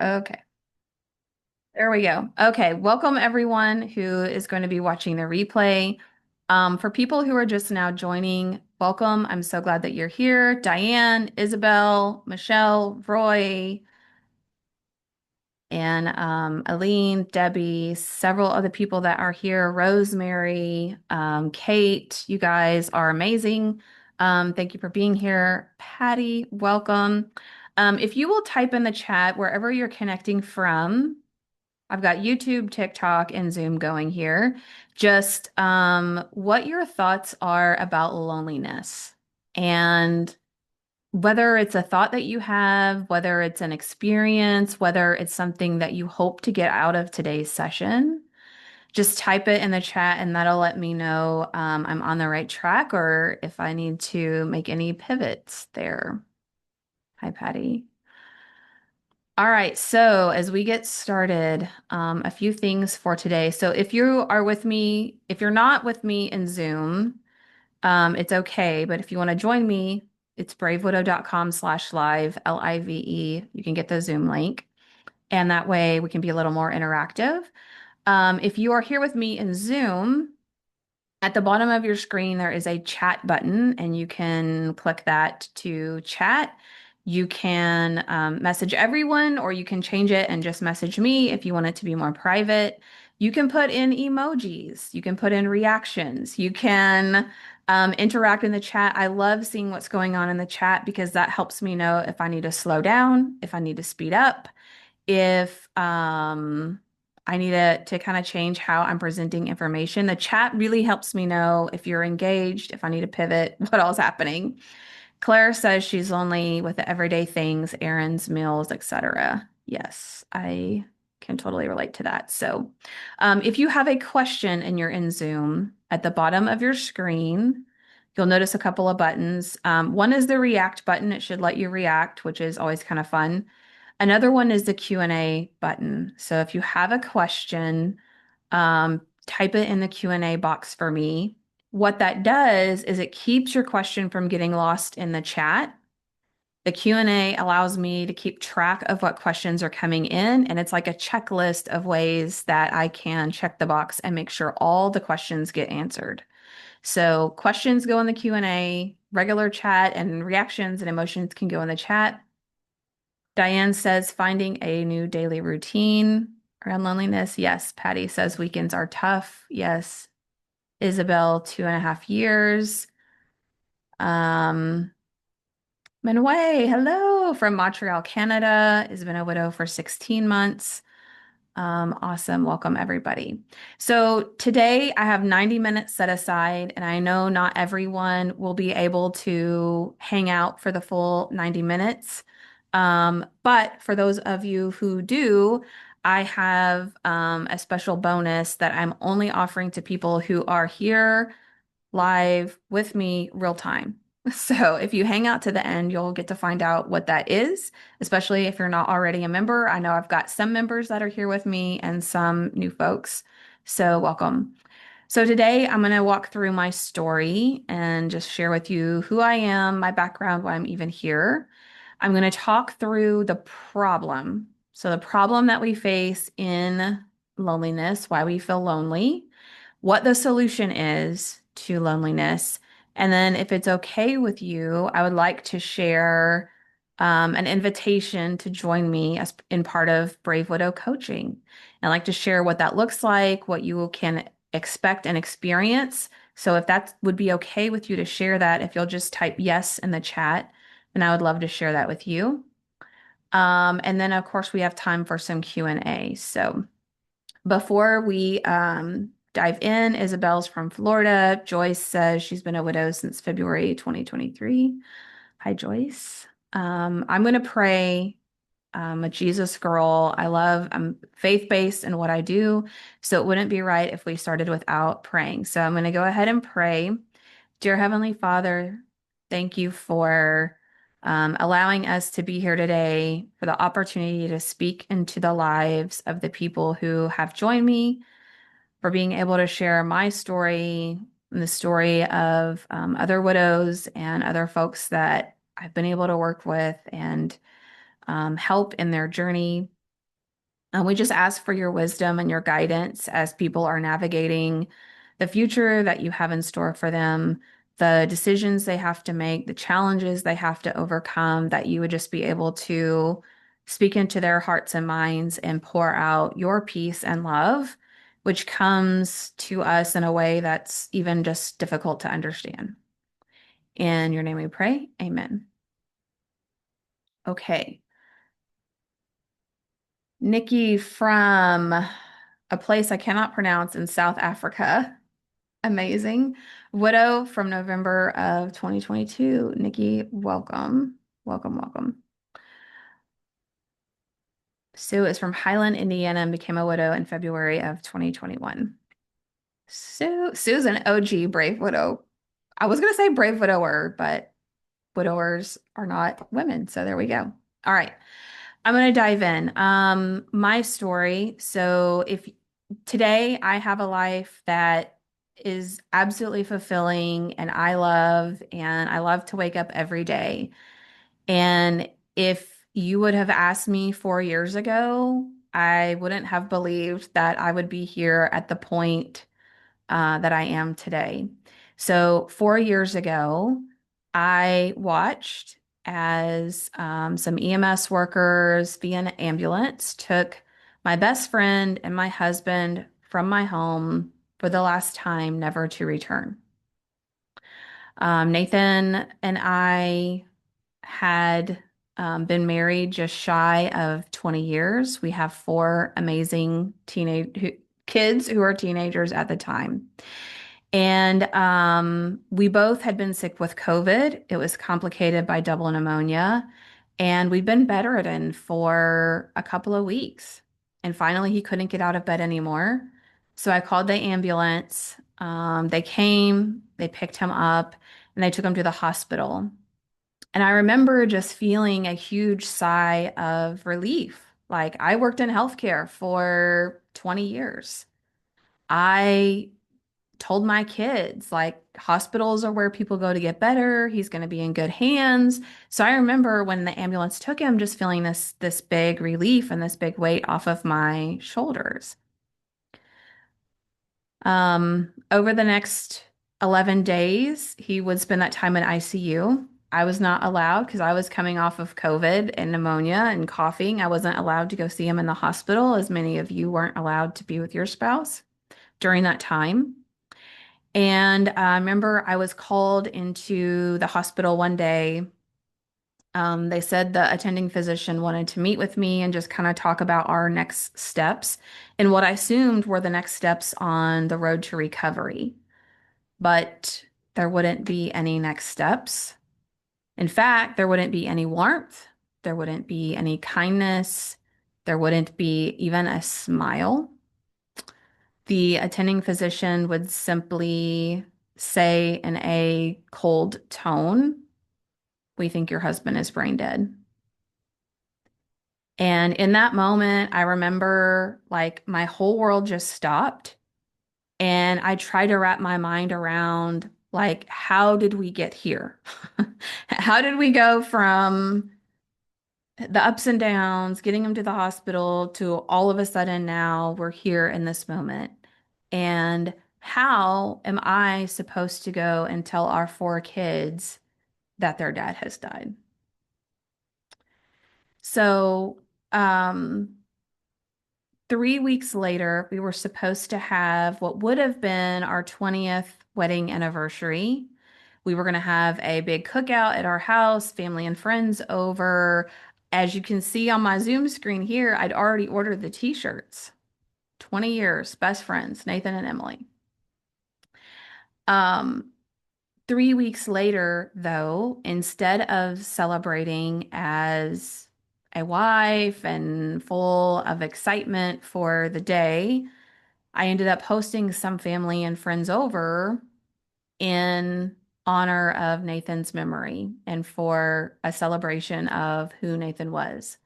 Okay, there we go. Okay, welcome everyone who is going to be watching the replay. For people who are just now joining, welcome. I'm so glad that you're here. Diane, Isabel, Michelle, Roy, and Aline, Debbie, several other people that are here, Rosemary, Kate, you guys are amazing. Thank you for being here. Patty, welcome. If you will type in the chat wherever you're connecting from, I've got YouTube, TikTok, and Zoom going here. Just what your thoughts are about loneliness and whether it's a thought that you have, whether it's an experience, whether it's something that you hope to get out of today's session. Just type it in the chat and that'll let me know I'm on the right track or if I need to make any pivots there. Hi, Patty. All right, so as we get started, a few things for today. So if you are with me, if you're not with me in Zoom, it's okay. But if you want to join me, it's bravewidow.com/live, LIVE. You can get the Zoom link, and that way we can be a little more interactive. If you are here with me in Zoom, at the bottom of your screen, there is a chat button, and you can click that to chat. You can message everyone, or you can change it and just message me if you want it to be more private. You can put in emojis. You can put in reactions. You can interact in the chat. I love seeing what's going on in the chat because that helps me know if I need to slow down, if I need to speed up, if I need to kind of change how I'm presenting information. The chat really helps me know if you're engaged, if I need to pivot, what all's happening. Claire says she's lonely with the everyday things, errands, meals, etc. Yes, I can totally relate to that. So, if you have a question and you're in Zoom, at the bottom of your screen, you'll notice a couple of buttons. One is the react button. It should let you react, which is always kind of fun. Another one is the Q&A button. So if you have a question, type it in the Q&A box for me. What that does is it keeps your question from getting lost in the chat. The Q&A allows me to keep track of what questions are coming in, and it's like a checklist of ways that I can check the box and make sure all the questions get answered. So questions go in the Q&A, regular chat and reactions and emotions can go in the chat. Diane says finding a new daily routine around loneliness. Yes. Patty says weekends are tough. Yes. Isabel, 2.5 years. Um, Manway, hello from Montreal, Canada, has been a widow for 16 months. Awesome. Welcome, everybody. So today I have 90 minutes set aside, and I know not everyone will be able to hang out for the full 90 minutes. But for those of you who do, I have a special bonus that I'm only offering to people who are here live with me real time. So if you hang out to the end, you'll get to find out what that is, especially if you're not already a member. I know I've got some members that are here with me and some new folks. So welcome. So today I'm going to walk through my story and just share with you who I am, my background, why I'm even here. I'm going to talk through the problem. So the problem that we face in loneliness, why we feel lonely, what the solution is to loneliness. And then, if it's okay with you, I would like to share an invitation to join me as in part of Brave Widow coaching. I'd like to share what that looks like, what you can expect and experience. So, if that would be okay with you to share that, if you'll just type yes in the chat, then I would love to share that with you. And then, of course, we have time for some Q&A. So, before we dive in, Isabel's from Florida. Joyce says she's been a widow since February 2023. Hi, Joyce. I'm going to pray. I'm a Jesus girl. I'm faith-based in what I do, so it wouldn't be right if we started without praying. So I'm going to go ahead and pray. Dear Heavenly Father, thank you for allowing us to be here today, for the opportunity to speak into the lives of the people who have joined me, for being able to share my story and the story of other widows and other folks that I've been able to work with and help in their journey. We just ask for your wisdom and your guidance as people are navigating the future that you have in store for them, the decisions they have to make, the challenges they have to overcome, that you would just be able to speak into their hearts and minds and pour out your peace and love, which comes to us in a way that's even just difficult to understand. In your name we pray. Amen. Okay. Nikki from a place I cannot pronounce in South Africa. Amazing. Widow from November of 2022. Nikki, welcome. Welcome, welcome. Sue is from Highland, Indiana, and became a widow in February of 2021. Sue's an OG Brave Widow. I was going to say Brave Widower, but widowers are not women. So there we go. All right. I'm going to dive in. My story. So if today I have a life that is absolutely fulfilling and I love to wake up every day. And if you would have asked me 4 years ago, I wouldn't have believed that I would be here at the point that I am today. So 4 years ago, I watched as some EMS workers via an ambulance took my best friend and my husband from my home for the last time, never to return. Nathan and I had been married just shy of 20 years. We have four amazing kids who are teenagers at the time. And we both had been sick with COVID. It was complicated by double pneumonia. And we'd been bedridden for a couple of weeks. And finally, he couldn't get out of bed anymore. So I called the ambulance. They came, they picked him up, and they took him to the hospital. And I remember just feeling a huge sigh of relief. Like I worked in healthcare for 20 years. I told my kids, like, hospitals are where people go to get better. He's going to be in good hands. So I remember when the ambulance took him, just feeling this big relief and this big weight off of my shoulders. Over the next 11 days, he would spend that time in ICU. I was not allowed because I was coming off of COVID and pneumonia and coughing. I wasn't allowed to go see him in the hospital, as many of you weren't allowed to be with your spouse during that time. And I remember I was called into the hospital one day. They said the attending physician wanted to meet with me and just kind of talk about our next steps and what I assumed were the next steps on the road to recovery. But there wouldn't be any next steps. In fact, there wouldn't be any warmth. There wouldn't be any kindness. There wouldn't be even a smile. The attending physician would simply say in a cold tone, "We think your husband is brain dead." And in that moment, I remember like my whole world just stopped. And I tried to wrap my mind around like, how did we get here? How did we go from the ups and downs, getting him to the hospital, to all of a sudden now we're here in this moment? And how am I supposed to go and tell our four kids that their dad has died? So, 3 weeks later, we were supposed to have what would have been our 20th wedding anniversary. We were going to have a big cookout at our house, family and friends over. As you can see on my Zoom screen here, I'd already ordered the t-shirts. 20 years, best friends, Nathan and Emily. Um, 3 weeks later, though, instead of celebrating as a wife and full of excitement for the day, I ended up hosting some family and friends over in honor of Nathan's memory and for a celebration of who Nathan was.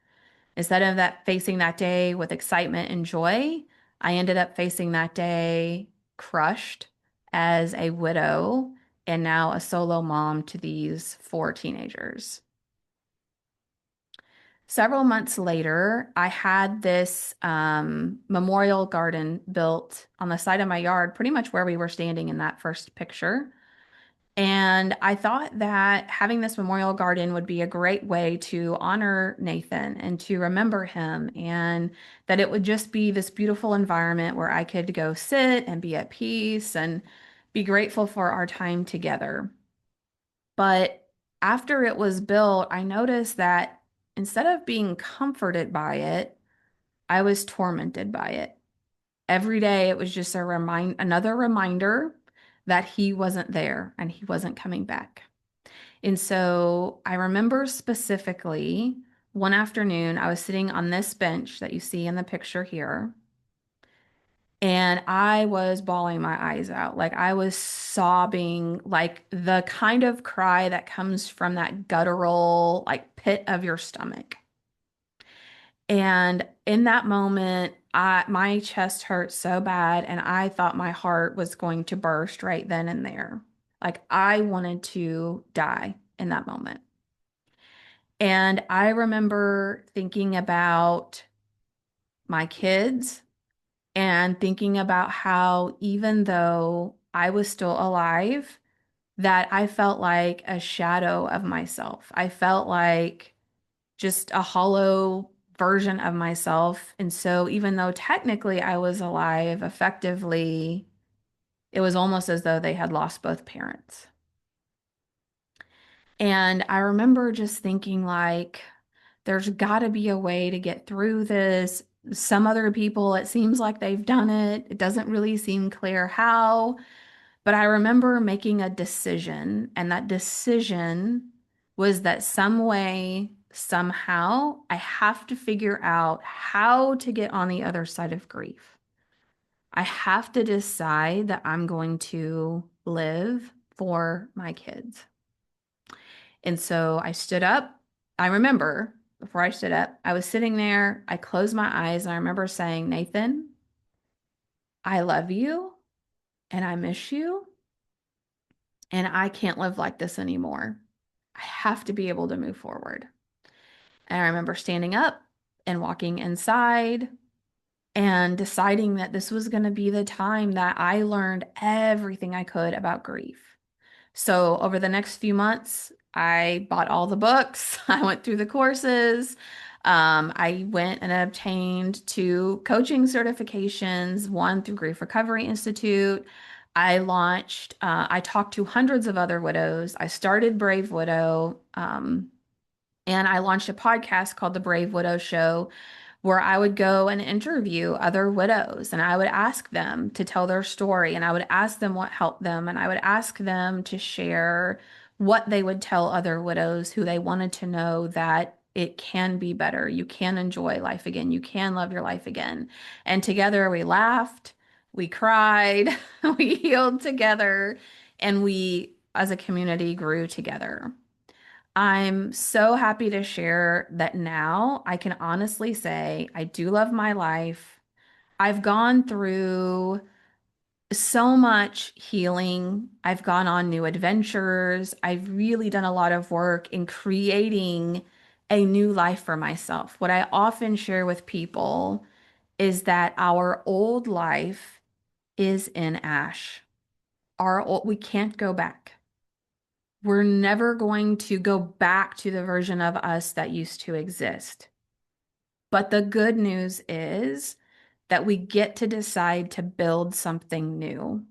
Instead of that facing that day with excitement and joy, I ended up facing that day crushed as a widow and now a solo mom to these four teenagers. Several months later, I had this memorial garden built on the side of my yard, pretty much where we were standing in that first picture. And I thought that having this memorial garden would be a great way to honor Nathan and to remember him, and that it would just be this beautiful environment where I could go sit and be at peace and be grateful for our time together. But after it was built, I noticed that instead of being comforted by it, I was tormented by it. Every day it was just another reminder that he wasn't there and he wasn't coming back. And so I remember specifically one afternoon, I was sitting on this bench that you see in the picture here, and I was bawling my eyes out. Like I was sobbing, like the kind of cry that comes from that guttural, like pit of your stomach. And in that moment, my chest hurt so bad, and I thought my heart was going to burst right then and there. Like I wanted to die in that moment. And I remember thinking about my kids and thinking about how even though I was still alive, that I felt like a shadow of myself. I felt like just a hollow version of myself. And so even though technically I was alive, effectively, it was almost as though they had lost both parents. And I remember just thinking like, there's got to be a way to get through this. Some other people, it seems like they've done it. It doesn't really seem clear how, but I remember making a decision, and that decision was that some way, somehow, I have to figure out how to get on the other side of grief. I have to decide that I'm going to live for my kids. And so I stood up. I remember before I stood up, I was sitting there. I closed my eyes and I remember saying, Nathan, I love you and I miss you. And I can't live like this anymore. I have to be able to move forward. And I remember standing up and walking inside and deciding that this was going to be the time that I learned everything I could about grief. So over the next few months, I bought all the books. I went through the courses. I went and obtained two coaching certifications, one through Grief Recovery Institute. I talked to hundreds of other widows. I started Brave Widow, and I launched a podcast called The Brave Widow Show, where I would go and interview other widows and I would ask them to tell their story and I would ask them what helped them and I would ask them to share what they would tell other widows who they wanted to know that it can be better. You can enjoy life again. You can love your life again. And together we laughed, we cried, we healed together, and we as a community grew together. I'm so happy to share that now I can honestly say I do love my life. I've gone through so much healing. I've gone on new adventures. I've really done a lot of work in creating a new life for myself. What I often share with people is that our old life is in ash. We can't go back. We're never going to go back to the version of us that used to exist. But the good news is that we get to decide to build something new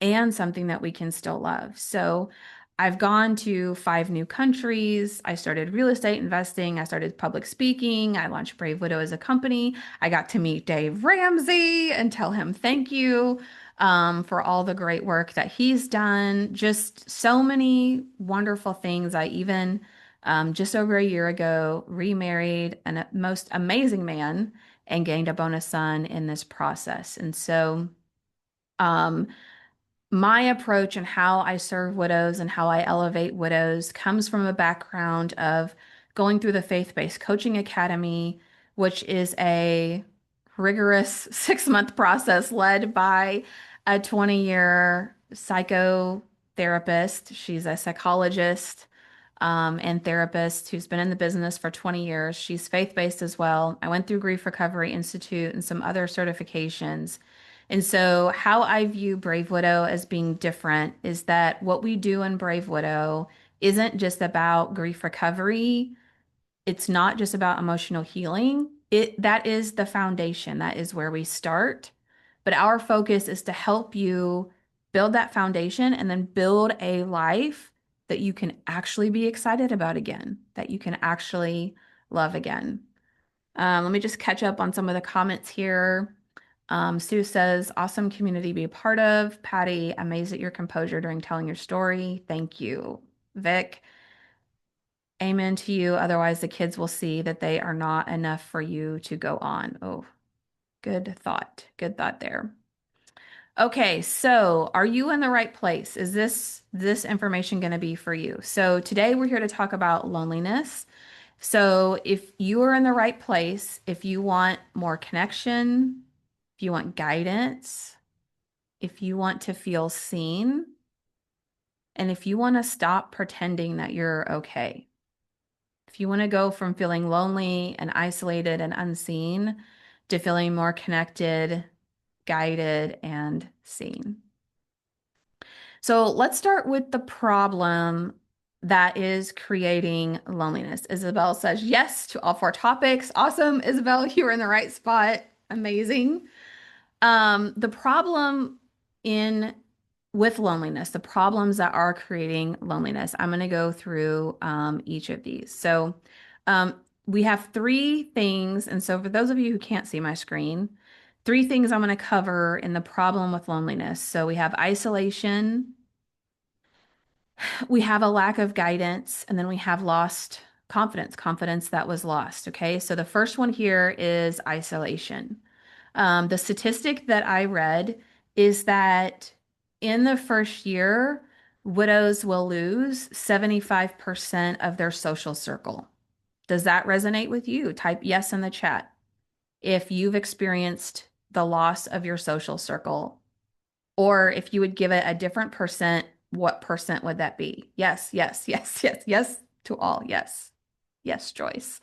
and something that we can still love. So I've gone to 5 new countries. I started real estate investing. I started public speaking. I launched Brave Widow as a company. I got to meet Dave Ramsey and tell him thank you for all the great work that he's done. Just so many wonderful things. I even just over a year ago remarried a most amazing man and gained a bonus son in this process. And so, um, my approach and how I serve widows and how I elevate widows comes from a background of going through the Faith-Based Coaching Academy, which is a rigorous 6-month process led by a 20-year psychotherapist. She's a psychologist. and therapist who's been in the business for 20 years. She's faith-based as well. I went through Grief Recovery Institute and some other certifications. And so, how I view Brave Widow as being different is that what we do in Brave Widow isn't just about grief recovery. It's not just about emotional healing. That is the foundation. That is where we start. But our focus is to help you build that foundation and then build a life that you can actually be excited about again, that you can actually love again. Let me just catch up on some of the comments here. Sue says, awesome community to be a part of. Patty, amazed at your composure during telling your story. Thank you. Vic, amen to you. Otherwise, the kids will see that they are not enough for you to go on. Oh, good thought. Good thought there. Okay, so are you in the right place? Is this information going to be for you? So today we're here to talk about loneliness. So if you are in the right place, if you want more connection, if you want guidance, if you want to feel seen, and if you want to stop pretending that you're okay, if you want to go from feeling lonely and isolated and unseen to feeling more connected, guided, and seen. So let's start with the problem that is creating loneliness. Isabel says yes to all four topics. Awesome, Isabel, you were in the right spot. Amazing. The problem in with loneliness, the problems that are creating loneliness. I'm going to go through each of these. So um, we have three things. And so for those of you who can't see my screen, three things I'm going to cover in the problem with loneliness. So we have isolation, we have a lack of guidance, and then we have lost confidence, confidence that was lost. Okay. So the first one here is isolation. The statistic that I read is that in the first year, widows will lose 75% of their social circle. Does that resonate with you? Type yes in the chat if you've experienced the loss of your social circle, or if you would give it a different percent, what percent would that be? Yes, yes, yes, yes, yes to all. Yes. Yes, Joyce.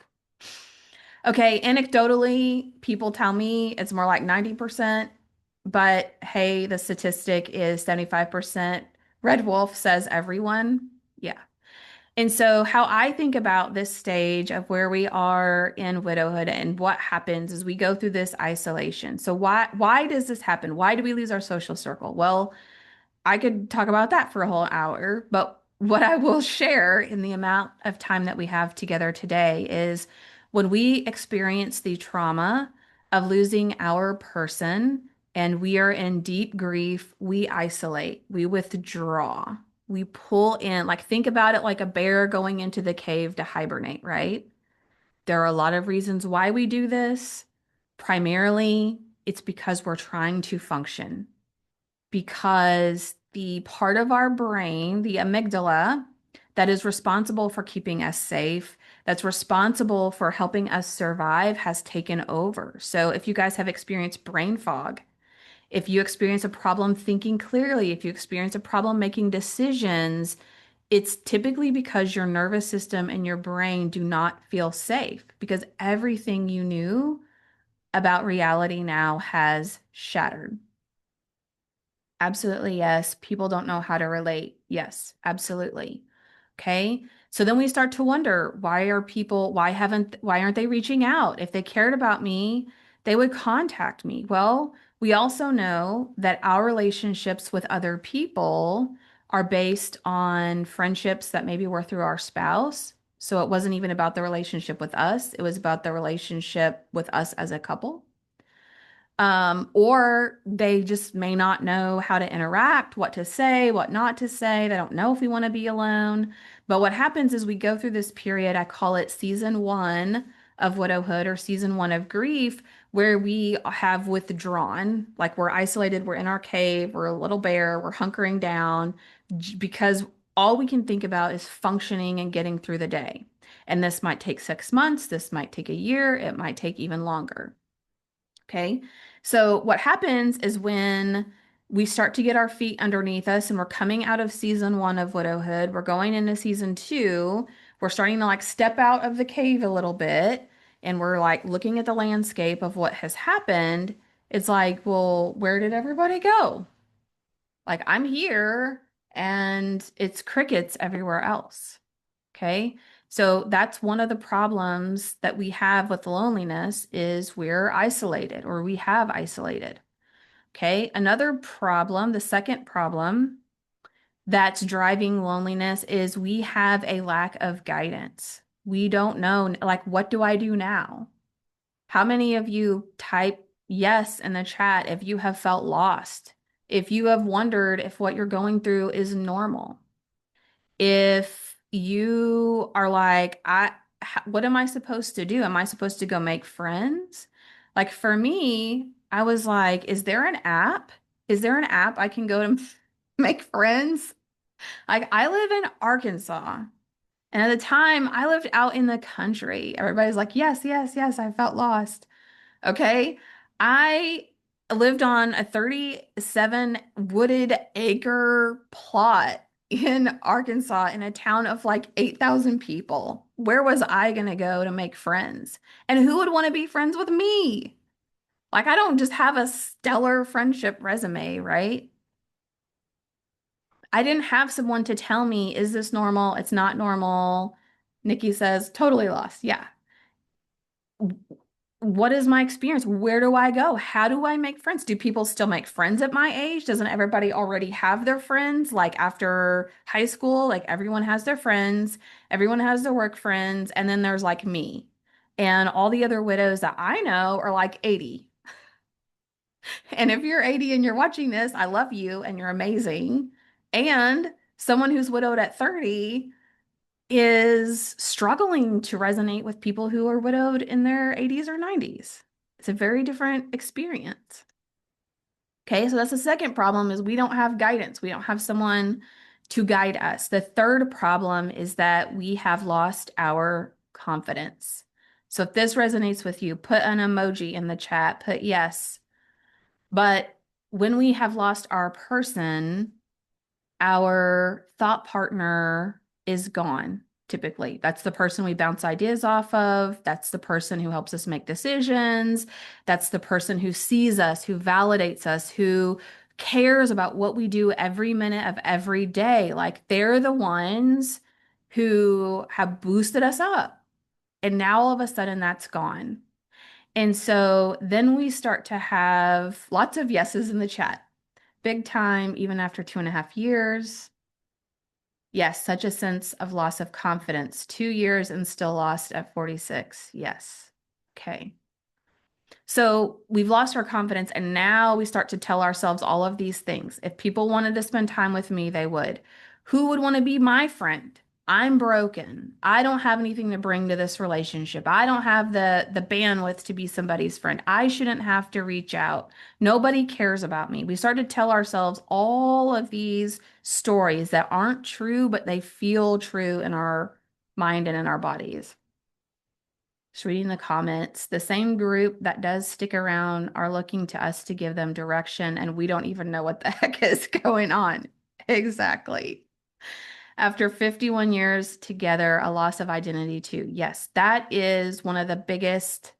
Okay, anecdotally, people tell me it's more like 90%, but hey, the statistic is 75%. Red Wolf says everyone. Yeah. And so, how I think about this stage of where we are in widowhood and what happens is we go through this isolation. So, why does this happen? Why do we lose our social circle? Well, I could talk about that for a whole hour, but what I will share in the amount of time that we have together today is when we experience the trauma of losing our person and we are in deep grief, we isolate, we withdraw, we pull in, like think about it like a bear going into the cave to hibernate, right? There are a lot of reasons why we do this. Primarily, it's because we're trying to function because the part of our brain, the amygdala, that is responsible for keeping us safe, that's responsible for helping us survive, has taken over. So if you guys have experienced brain fog, if you experience a problem thinking clearly, if you experience a problem making decisions, it's typically because your nervous system and your brain do not feel safe because everything you knew about reality now has shattered. Absolutely, yes. People don't know how to relate. Yes, absolutely. Okay. So then we start to wonder, why aren't they reaching out? If they cared about me, they would contact me. Well, we also know that our relationships with other people are based on friendships that maybe were through our spouse. So it wasn't even about the relationship with us, it was about the relationship with us as a couple. Or they just may not know how to interact, what to say, what not to say. They don't know if we want to be alone. But what happens is we go through this period, I call it season one of widowhood or season one of grief, where we have withdrawn, like we're isolated, we're in our cave, we're a little bear, we're hunkering down because all we can think about is functioning and getting through the day. And this might take 6 months, this might take a year, it might take even longer. Okay. So what happens is when we start to get our feet underneath us and we're coming out of season one of widowhood. We're going into season two. We're starting to like step out of the cave a little bit and we're like looking at the landscape of what has happened. It's like, well, where did everybody go? Like, I'm here and it's crickets everywhere else. Okay. So that's one of the problems that we have with loneliness is we're isolated or we have isolated. Okay. Another problem, the second problem that's driving loneliness is we have a lack of guidance. We don't know, like, what do I do now? How many of you type yes in the chat if you have felt lost? If you have wondered if what you're going through is normal? If you are like, what am I supposed to do? Am I supposed to go make friends? Like for me, I was like, is there an app? Is there an app I can go to make friends? Like I live in Arkansas. And at the time, I lived out in the country. Everybody's like, yes, yes, yes, I felt lost. Okay. I lived on a 37 wooded acre plot in Arkansas in a town of like 8,000 people. Where was I going to go to make friends? And who would want to be friends with me? Like, I don't just have a stellar friendship resume, right? I didn't have someone to tell me, is this normal? It's not normal. Nikki says, totally lost. Yeah. What is my experience? Where do I go? How do I make friends? Do people still make friends at my age? Doesn't everybody already have their friends? Like after high school, like everyone has their friends, everyone has their work friends, and then there's like me. And all the other widows that I know are like 80. And if you're 80 and you're watching this, I love you and you're amazing. And someone who's widowed at 30 is struggling to resonate with people who are widowed in their 80s or 90s. It's a very different experience. Okay, so that's the second problem is we don't have guidance. We don't have someone to guide us. The third problem is that we have lost our confidence. So if this resonates with you, put an emoji in the chat, put yes. But when we have lost our person, our thought partner is gone, typically. That's the person we bounce ideas off of. That's the person who helps us make decisions. That's the person who sees us, who validates us, who cares about what we do every minute of every day. Like they're the ones who have boosted us up. And now all of a sudden that's gone. And so then we start to have lots of yeses in the chat. Big time, even after 2.5 years. Yes, such a sense of loss of confidence. 2 years and still lost at 46. Yes. Okay. So we've lost our confidence, and now we start to tell ourselves all of these things. If people wanted to spend time with me, they would. Who would want to be my friend? I'm broken. I don't have anything to bring to this relationship. I don't have the bandwidth to be somebody's friend. I shouldn't have to reach out. Nobody cares about me. We start to tell ourselves all of these stories that aren't true, but they feel true in our mind and in our bodies. Just reading the comments. The same group that does stick around are looking to us to give them direction, and we don't even know what the heck is going on. Exactly. After 51 years together, a loss of identity too. Yes, that is one of the biggest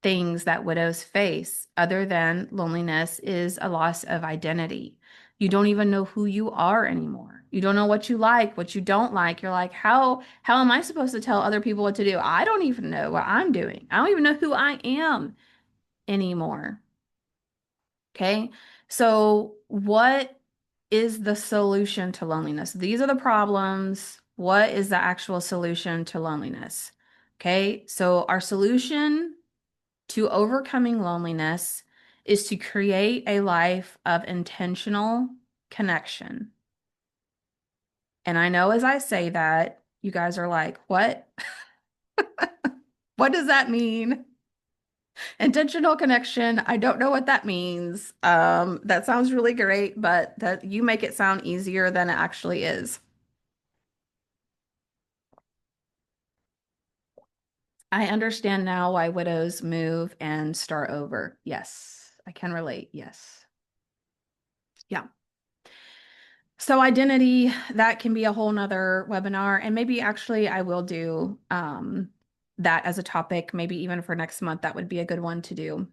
things that widows face, other than loneliness, is a loss of identity. You don't even know who you are anymore. You don't know what you like, what you don't like. You're like, how am I supposed to tell other people what to do? I don't even know what I'm doing. I don't even know who I am anymore. Okay. So what is the solution to loneliness? These are the problems. What is the actual solution to loneliness? Okay. So our solution to overcoming loneliness is to create a life of intentional connection. And I know as I say that, you guys are like, what? What does that mean? Intentional connection. I don't know what that means. That sounds really great, but that you make it sound easier than it actually is. I understand now why widows move and start over. Yes, I can relate. Yes. Yeah. So identity, that can be a whole nother webinar. And maybe actually I will do that as a topic, maybe even for next month. That would be a good one to do.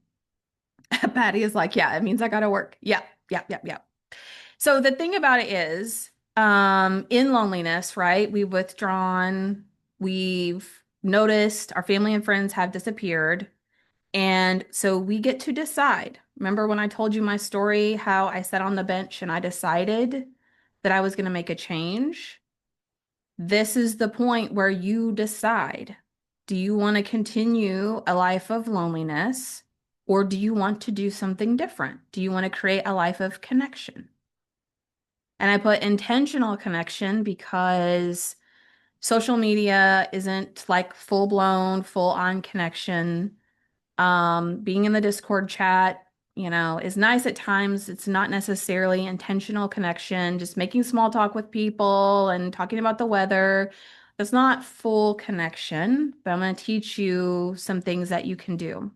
Patty is like, yeah, it means I gotta work. Yeah, yeah, yeah, yeah. So the thing about it is, in loneliness, right? We've withdrawn, we've noticed our family and friends have disappeared. And so we get to decide. Remember when I told you my story, how I sat on the bench and I decided that I was going to make a change? This is the point where you decide. Do you want to continue a life of loneliness or do you want to do something different? Do you want to create a life of connection? And I put intentional connection because social media isn't like full blown, full on connection. Being in the Discord chat, is nice at times. It's not necessarily intentional connection, just making small talk with people and talking about the weather. That's not full connection, but I'm going to teach you some things that you can do.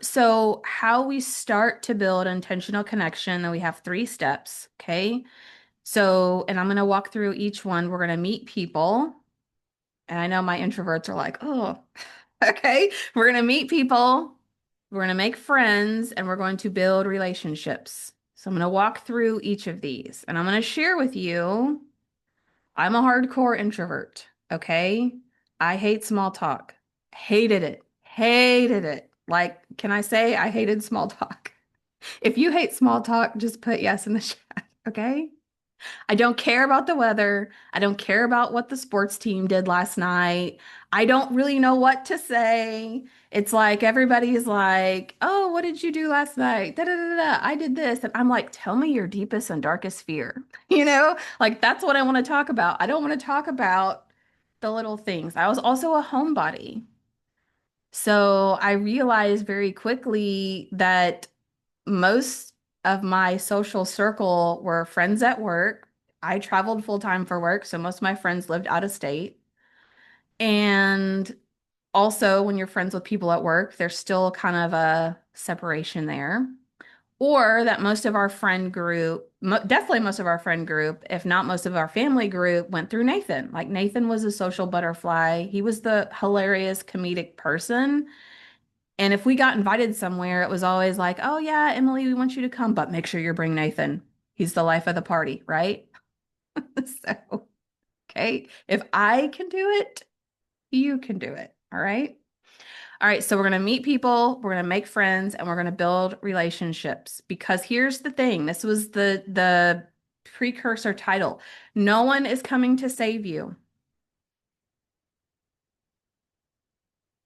So how we start to build intentional connection, and we have 3 steps, okay? So, and I'm going to walk through each one. We're going to meet people. And I know my introverts are like, oh, okay. We're going to meet people, we're going to make friends, and we're going to build relationships. So I'm going to walk through each of these and I'm going to share with you. I'm a hardcore introvert. Okay. I hate small talk. Hated it. Hated it. Like, can I say I hated small talk? If you hate small talk, just put yes in the chat. Okay. I don't care about the weather. I don't care about what the sports team did last night. I don't really know what to say. It's like everybody's like, "Oh, what did you do last night?" Da, da, da, da. I did this. And I'm like, "Tell me your deepest and darkest fear." Like that's what I want to talk about. I don't want to talk about the little things. I was also a homebody. So I realized very quickly that most of my social circle were friends at work. I traveled full time for work, so most of my friends lived out of state. And also, when you're friends with people at work, there's still kind of a separation there. Or that most of our friend group, definitely most of our friend group, if not most of our family group, went through Nathan. Like Nathan was a social butterfly. He was the hilarious comedic person. And if we got invited somewhere, it was always like, oh, yeah, Emily, we want you to come, but make sure you bring Nathan. He's the life of the party, right? So, okay, if I can do it, you can do it. All right. All right. So, we're going to meet people, we're going to make friends, and we're going to build relationships. Because here's the thing, this was the precursor title. No one is coming to save you.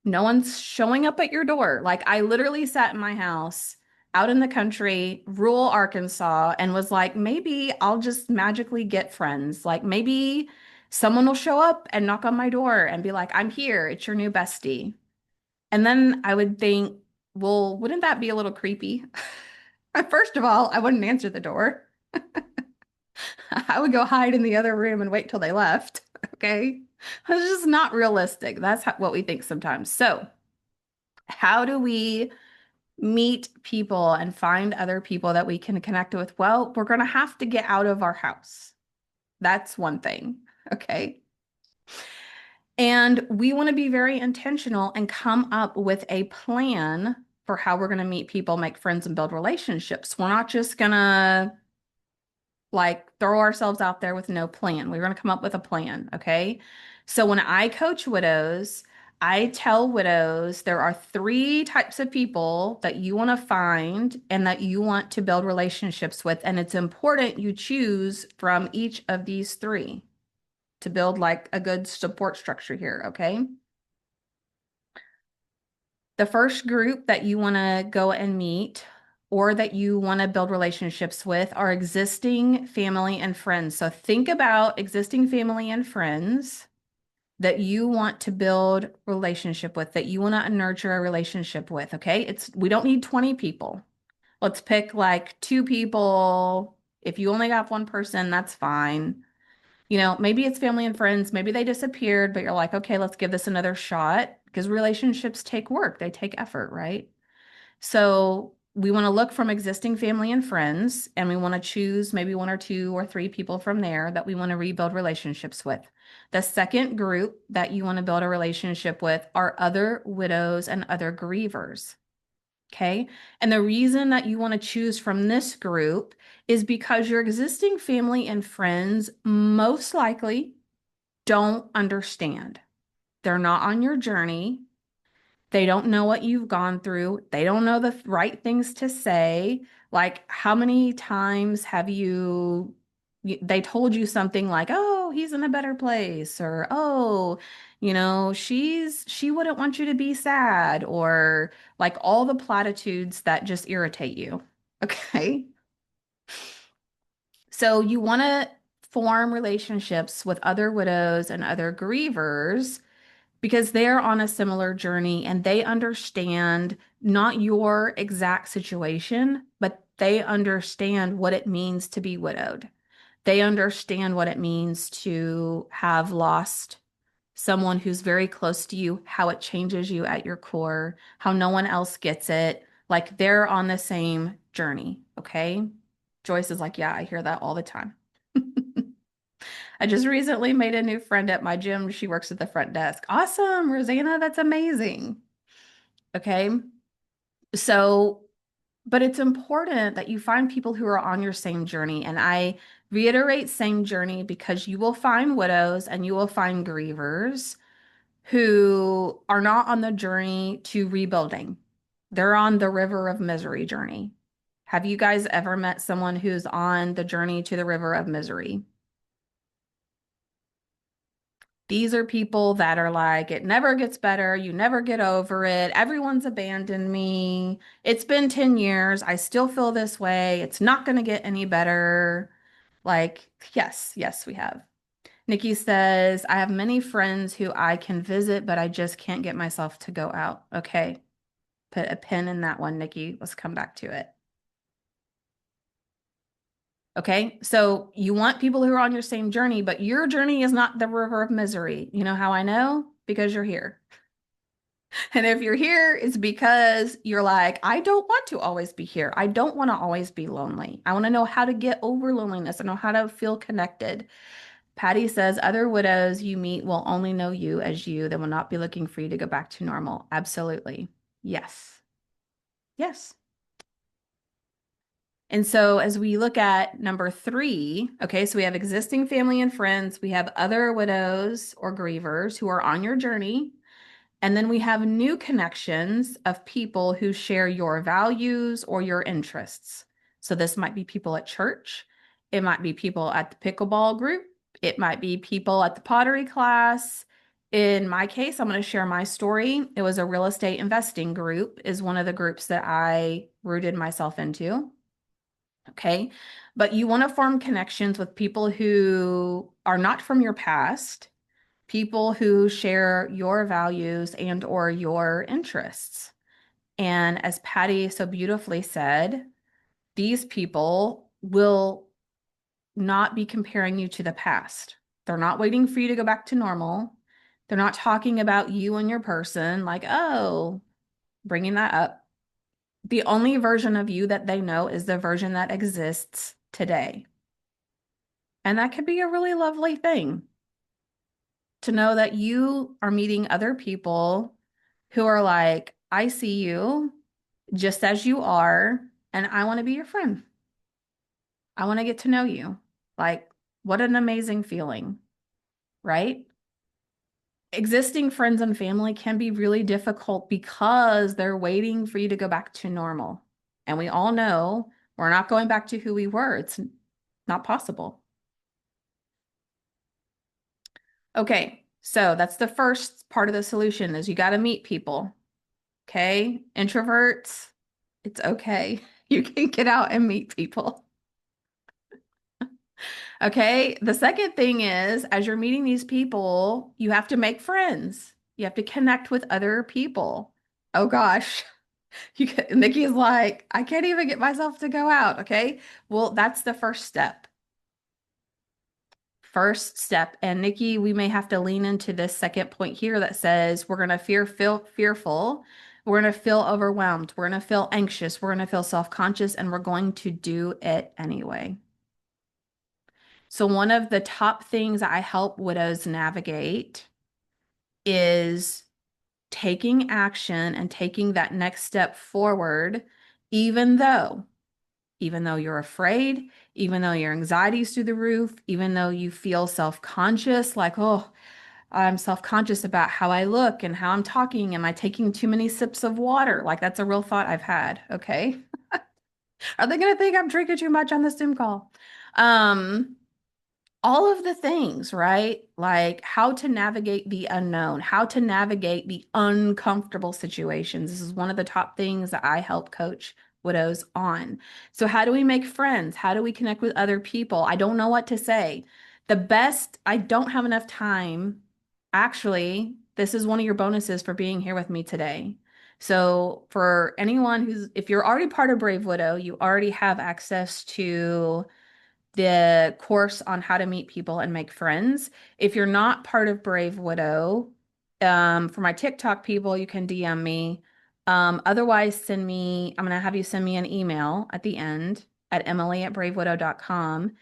No one's showing up at your door. Like I literally sat in my house out in the country, rural Arkansas, and was like, maybe I'll just magically get friends. Like maybe someone will show up and knock on my door and be like, I'm here. It's your new bestie. And then I would think, well, wouldn't that be a little creepy? First of all, I wouldn't answer the door. I would go hide in the other room and wait till they left. Okay. It's just not realistic. That's what we think sometimes. So, how do we meet people and find other people that we can connect with? Well, we're going to have to get out of our house. That's one thing. Okay. And we want to be very intentional and come up with a plan for how we're going to meet people, make friends, and build relationships. We're not just going to like throw ourselves out there with no plan. We're going to come up with a plan. Okay. So when I coach widows, I tell widows there are 3 types of people that you want to find and that you want to build relationships with. And it's important you choose from each of these 3 to build like a good support structure here. Okay. The first group that you want to go and meet or that you want to build relationships with are existing family and friends. So think about existing family and friends that you want to build relationship with, that you want to nurture a relationship with, okay? We don't need 20 people. Let's pick like 2 people. If you only got one person, that's fine. Maybe it's family and friends, maybe they disappeared, but you're like, okay, let's give this another shot because relationships take work, they take effort, right? So we want to look from existing family and friends, and we want to choose maybe one or two or three people from there that we want to rebuild relationships with. The second group that you want to build a relationship with are other widows and other grievers. Okay. And the reason that you want to choose from this group is because your existing family and friends most likely don't understand. They're not on your journey. They don't know what you've gone through. They don't know the right things to say. Like, how many times have they told you something like, oh, he's in a better place, or oh, she wouldn't want you to be sad, or like all the platitudes that just irritate you. Okay. So you want to form relationships with other widows and other grievers because they're on a similar journey and they understand not your exact situation, but they understand what it means to be widowed. They understand what it means to have lost someone who's very close to you, how it changes you at your core, how no one else gets it. Like they're on the same journey. Okay. Joyce is like, yeah, I hear that all the time. I just recently made a new friend at my gym. She works at the front desk. Awesome, Rosanna, that's amazing. Okay. So, but it's important that you find people who are on your same journey. And I reiterate same journey because you will find widows and you will find grievers who are not on the journey to rebuilding. They're on the river of misery journey. Have you guys ever met someone who's on the journey to the river of misery? These are people that are like, it never gets better. You never get over it. Everyone's abandoned me. It's been 10 years. I still feel this way. It's not going to get any better. Like, yes, yes, we have. Nikki says, I have many friends who I can visit, but I just can't get myself to go out. Okay. Put a pin in that one, Nikki. Let's come back to it. Okay. So you want people who are on your same journey, but your journey is not the river of misery. You know how I know? Because you're here. And if you're here, it's because you're like, I don't want to always be here. I don't want to always be lonely. I want to know how to get over loneliness. I know how to feel connected. Patty says, other widows you meet will only know you as you. They will not be looking for you to go back to normal. Absolutely. Yes. Yes. And so as we look at number three, okay, so we have existing family and friends, we have other widows or grievers who are on your journey, and then we have new connections of people who share your values or your interests. So this might be people at church, it might be people at the pickleball group, it might be people at the pottery class. In my case, I'm going to share my story. It was a real estate investing group, is one of the groups that I rooted myself into. Okay. But you want to form connections with people who are not from your past, people who share your values and or your interests. And as Patty so beautifully said, these people will not be comparing you to the past. They're not waiting for you to go back to normal. They're not talking about you and your person like, oh, bringing that up. The only version of you that they know is the version that exists today. And that could be a really lovely thing to know that you are meeting other people who are like, I see you just as you are, and I want to be your friend. I want to get to know you. Like, what an amazing feeling, right? Existing friends and family can be really difficult because they're waiting for you to go back to normal. And we all know we're not going back to who we were. It's not possible. Okay, so that's the first part of the solution is you got to meet people. Okay, introverts, it's okay. You can get out and meet people. Okay, the second thing is as you're meeting these people, you have to make friends. You have to connect with other people. Oh gosh, Nikki is like, I can't even get myself to go out. Okay, well, that's the first step. First step. And Nikki, we may have to lean into this second point here that says we're going to feel fearful. We're going to feel overwhelmed. We're going to feel anxious. We're going to feel self-conscious, and we're going to do it anyway. So, one of the top things I help widows navigate is taking action and taking that next step forward, even though, even though you're afraid, even though your anxiety is through the roof, even though you feel self-conscious, like, oh, I'm self-conscious about how I look and how I'm talking. Am I taking too many sips of water? Like that's a real thought I've had. Okay. Are they going to think I'm drinking too much on the Zoom call? Um, all of the things, right? Like how to navigate the unknown, how to navigate the uncomfortable situations. This is one of the top things that I help coach widows on. So, how do we make friends? How do we connect with other people? I don't know what to say. I don't have enough time. Actually, this is one of your bonuses for being here with me today. So, for anyone if you're already part of Brave Widow, you already have access to the course on how to meet people and make friends. If you're not part of Brave Widow, for my TikTok people, you can DM me. Otherwise, I'm going to have you send me an email at the end at emily@bravewidow.com.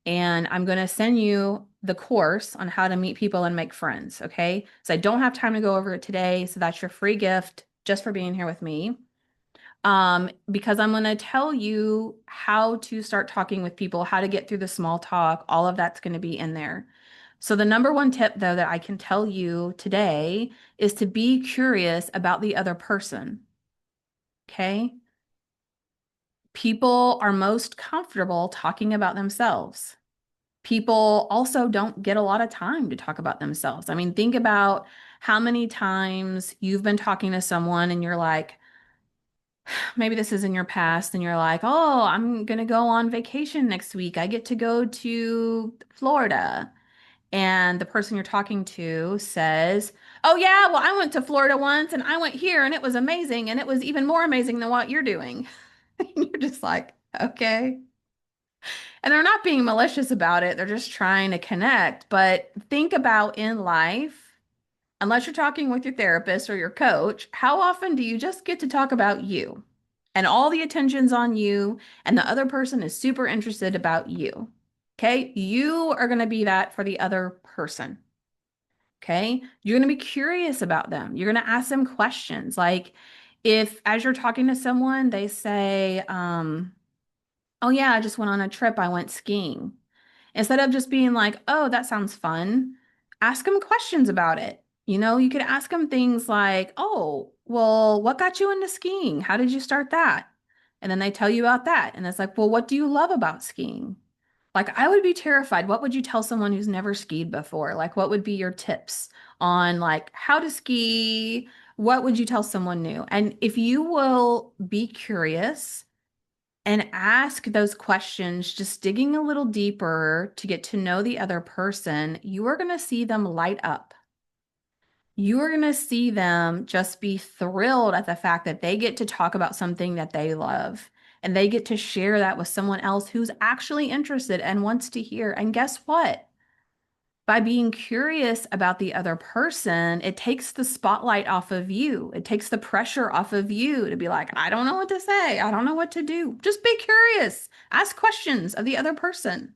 And I'm going to send you the course on how to meet people and make friends. Okay. So I don't have time to go over it today. So that's your free gift just for being here with me, because I'm going to tell you how to start talking with people, how to get through the small talk. All of that's going to be in there. So, the number one tip, though, that I can tell you today is to be curious about the other person. Okay. People are most comfortable talking about themselves. People also don't get a lot of time to talk about themselves. I mean, think about how many times you've been talking to someone and you're like, maybe this is in your past and you're like, oh, I'm going to go on vacation next week. I get to go to Florida. And the person you're talking to says, oh, yeah, well, I went to Florida once and I went here and it was amazing. And it was even more amazing than what you're doing. And you're just like, okay. And they're not being malicious about it. They're just trying to connect. But think about in life, unless you're talking with your therapist or your coach, how often do you just get to talk about you? And all the attention's on you, and the other person is super interested about you. Okay. You are going to be that for the other person. Okay. You're going to be curious about them. You're going to ask them questions. Like if, as you're talking to someone, they say, oh, yeah, I just went on a trip. I went skiing. Instead of just being like, oh, that sounds fun, ask them questions about it. You could ask them things like, oh, well, what got you into skiing? How did you start that? And then they tell you about that. And it's like, well, what do you love about skiing? Like, I would be terrified. What would you tell someone who's never skied before? Like, what would be your tips on like how to ski? What would you tell someone new? And if you will be curious and ask those questions, just digging a little deeper to get to know the other person, you are going to see them light up. You are going to see them just be thrilled at the fact that they get to talk about something that they love and they get to share that with someone else who's actually interested and wants to hear. And guess what? By being curious about the other person, it takes the spotlight off of you. It takes the pressure off of you to be like, I don't know what to say. I don't know what to do. Just be curious. Ask questions of the other person.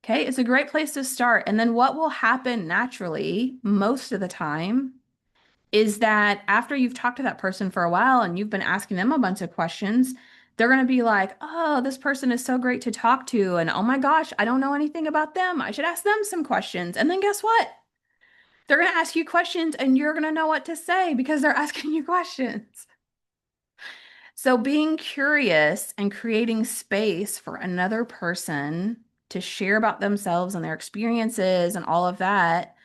Okay, it's a great place to start. And then what will happen naturally most of the time is that after you've talked to that person for a while and you've been asking them a bunch of questions, they're going to be like, oh, this person is so great to talk to. And oh my gosh, I don't know anything about them. I should ask them some questions. And then guess what? They're going to ask you questions and you're going to know what to say because they're asking you questions. So being curious and creating space for another person to share about themselves and their experiences and all of that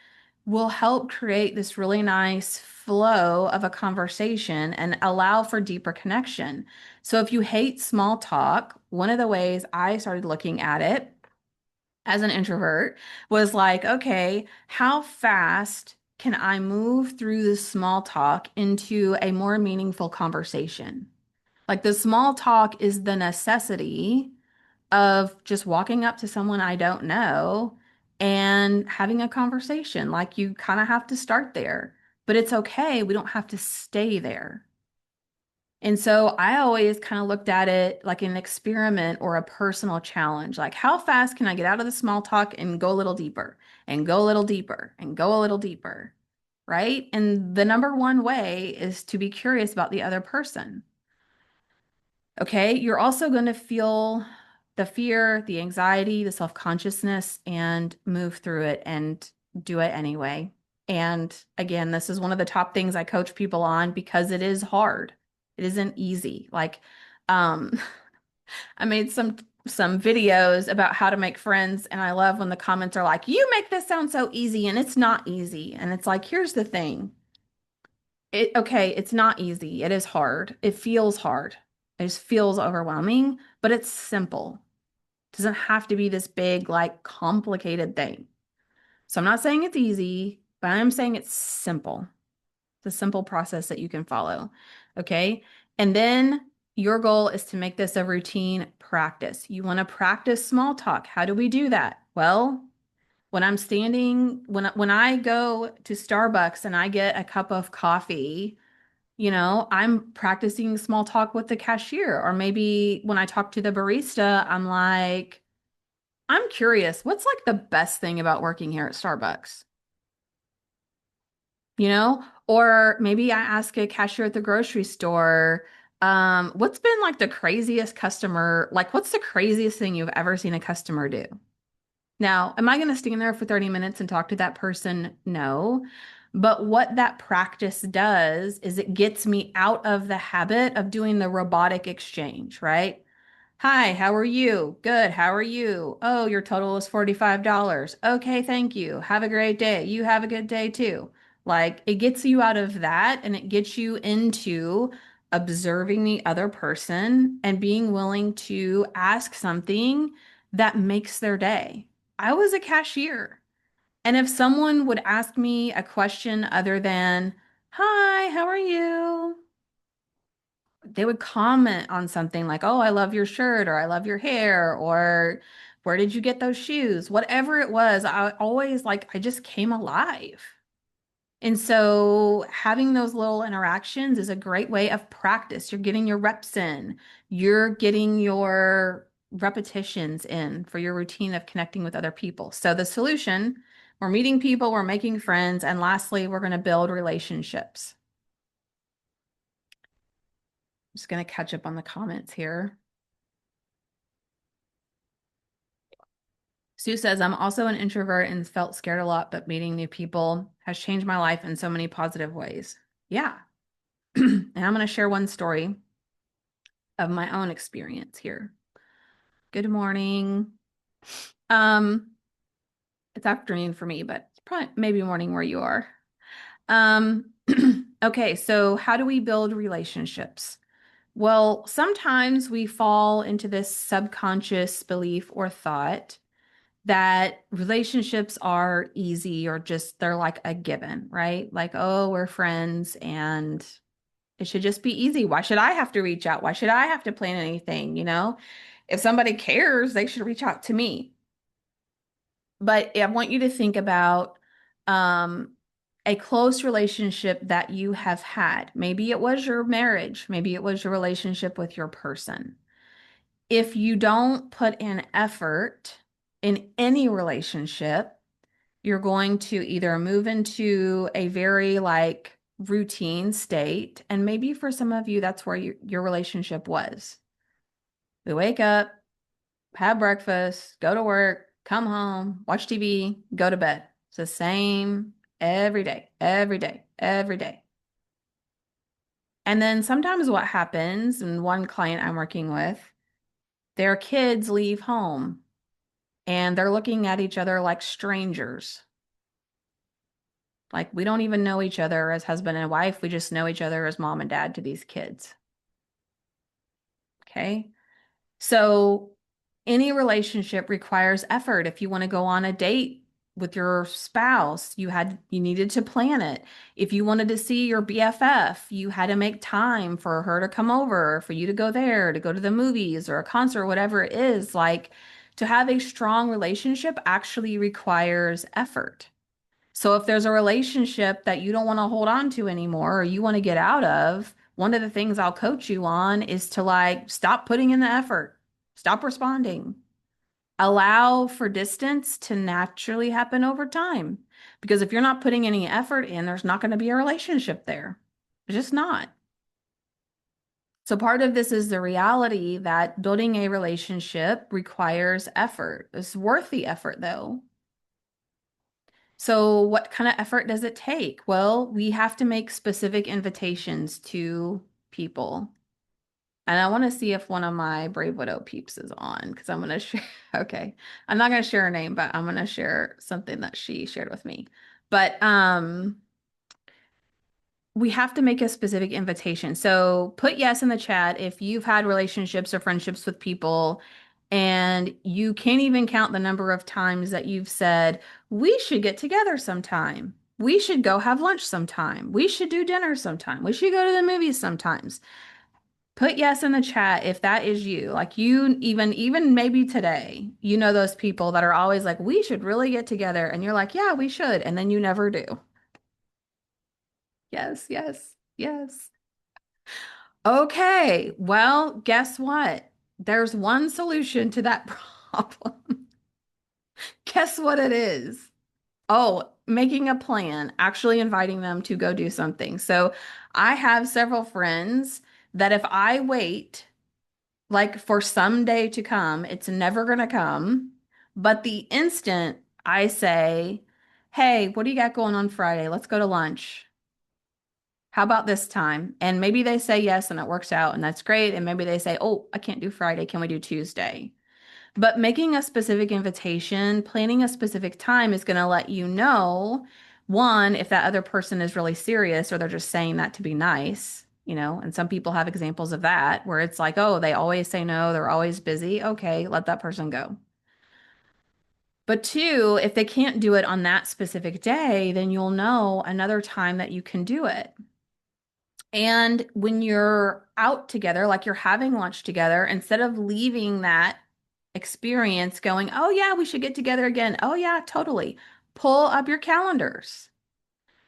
will help create this really nice flow of a conversation and allow for deeper connection. So if you hate small talk, one of the ways I started looking at it as an introvert was like, okay, how fast can I move through the small talk into a more meaningful conversation? Like the small talk is the necessity of just walking up to someone I don't know and having a conversation. Like you kind of have to start there. but it's okay. We don't have to stay there. And so I always kind of looked at it like an experiment or a personal challenge. Like, how fast can I get out of the small talk and go a little deeper and go a little deeper and go a little deeper? Right? And the number one way is to be curious about the other person. Okay. You're also going to feel the fear, the anxiety, the self-consciousness, and move through it and do it anyway. And again, this is one of the top things I coach people on because it is hard. It isn't easy. Um, I made some videos about how to make friends, and I love when the comments are like, "You make this sound so easy," and it's not easy. And it's like, here's the thing. Okay, it's not easy. It is hard. It feels hard. It just feels overwhelming, but it's simple. It doesn't have to be this big, like complicated thing. So I'm not saying it's easy, but I'm saying it's simple. It's a simple process that you can follow. Okay. And then your goal is to make this a routine practice. You want to practice small talk. How do we do that? Well, when I go to Starbucks and I get a cup of coffee, I'm practicing small talk with the cashier. Or maybe when I talk to the barista, I'm like, I'm curious, what's like the best thing about working here at Starbucks? Or maybe I ask a cashier at the grocery store, what's been like the craziest customer, like what's the craziest thing you've ever seen a customer do? Now, am I going to stand there for 30 minutes and talk to that person? No. But what that practice does is it gets me out of the habit of doing the robotic exchange, right? Hi, how are you? Good, how are you? Oh, your total is $45. Okay, thank you. Have a great day. You have a good day too. Like it gets you out of that and it gets you into observing the other person and being willing to ask something that makes their day. I was a cashier. And if someone would ask me a question other than, hi, how are you? They would comment on something like, oh, I love your shirt, or I love your hair, or where did you get those shoes? Whatever it was, I always like, I just came alive. And so having those little interactions is a great way of practice. You're getting your reps in, you're getting your repetitions in for your routine of connecting with other people. So the solution, we're meeting people, we're making friends, and lastly, we're going to build relationships. I'm just going to catch up on the comments here. Sue says, I'm also an introvert and felt scared a lot, but meeting new people has changed my life in so many positive ways. Yeah. And I'm going to share one story of my own experience here. Good morning. Um, it's afternoon for me, but it's probably maybe morning where you are. Um, okay, so how do we build relationships? Well, sometimes we fall into this subconscious belief or thought that relationships are easy or just they're like a given, right? Like, oh, we're friends and it should just be easy. Why should I have to reach out? Why should I have to plan anything? If somebody cares, they should reach out to me. But I want you to think about um, a close relationship that you have had. Maybe it was your marriage, maybe it was your relationship with your person. If you don't put in effort in any relationship, you're going to either move into a very like routine state. And maybe for some of you, that's where your relationship was. We wake up, have breakfast, go to work, come home, watch TV, go to bed. It's the same every day, every day, every day. And then sometimes what happens, and one client I'm working with, their kids leave home and they're looking at each other like strangers. Like we don't even know each other as husband and wife. We just know each other as mom and dad to these kids. Okay. So any relationship requires effort. If you want to go on a date with your spouse, you needed to plan it. If you wanted to see your BFF, you had to make time for her to come over, for you to go there, to go to the movies or a concert, whatever it is. Like to have a strong relationship actually requires effort. So if there's a relationship that you don't want to hold on to anymore or you want to get out of, one of the things I'll coach you on is to like stop putting in the effort, stop responding, allow for distance to naturally happen over time. Because if you're not putting any effort in, there's not going to be a relationship there. It's just not. So part of this is the reality that building a relationship requires effort. It's worth the effort though. So what kind of effort does it take? Well, we have to make specific invitations to people. And I want to see if one of my Brave Widow peeps is on because I'm going to share. Okay. I'm not going to share her name, but I'm going to share something that she shared with me. But we have to make a specific invitation. So put yes in the chat if you've had relationships or friendships with people and you can't even count the number of times that you've said, we should get together sometime. We should go have lunch sometime. We should do dinner sometime. We should go to the movies sometimes. Put yes in the chat if that is you. Like you even maybe today, you know those people that are always like, we should really get together. And you're like, yeah, we should. And then you never do. Yes, yes, yes. Okay, well, guess what? There's one solution to that problem. Guess what it is? Oh, making a plan, actually inviting them to go do something. So I have several friends that if I wait, like for some day to come, it's never going to come. But the instant I say, hey, what do you got going on Friday? Let's go to lunch. How about this time? And maybe they say yes and it works out and that's great. And maybe they say, oh, I can't do Friday. Can we do Tuesday? But making a specific invitation, planning a specific time is going to let you know, one, if that other person is really serious or they're just saying that to be nice, you know, and some people have examples of that where it's like, oh, they always say no, they're always busy. Okay, let that person go. But two, if they can't do it on that specific day, then you'll know another time that you can do it. And when you're out together, like you're having lunch together, instead of leaving that experience going, oh, yeah, we should get together again. Oh, yeah, totally. Pull up your calendars.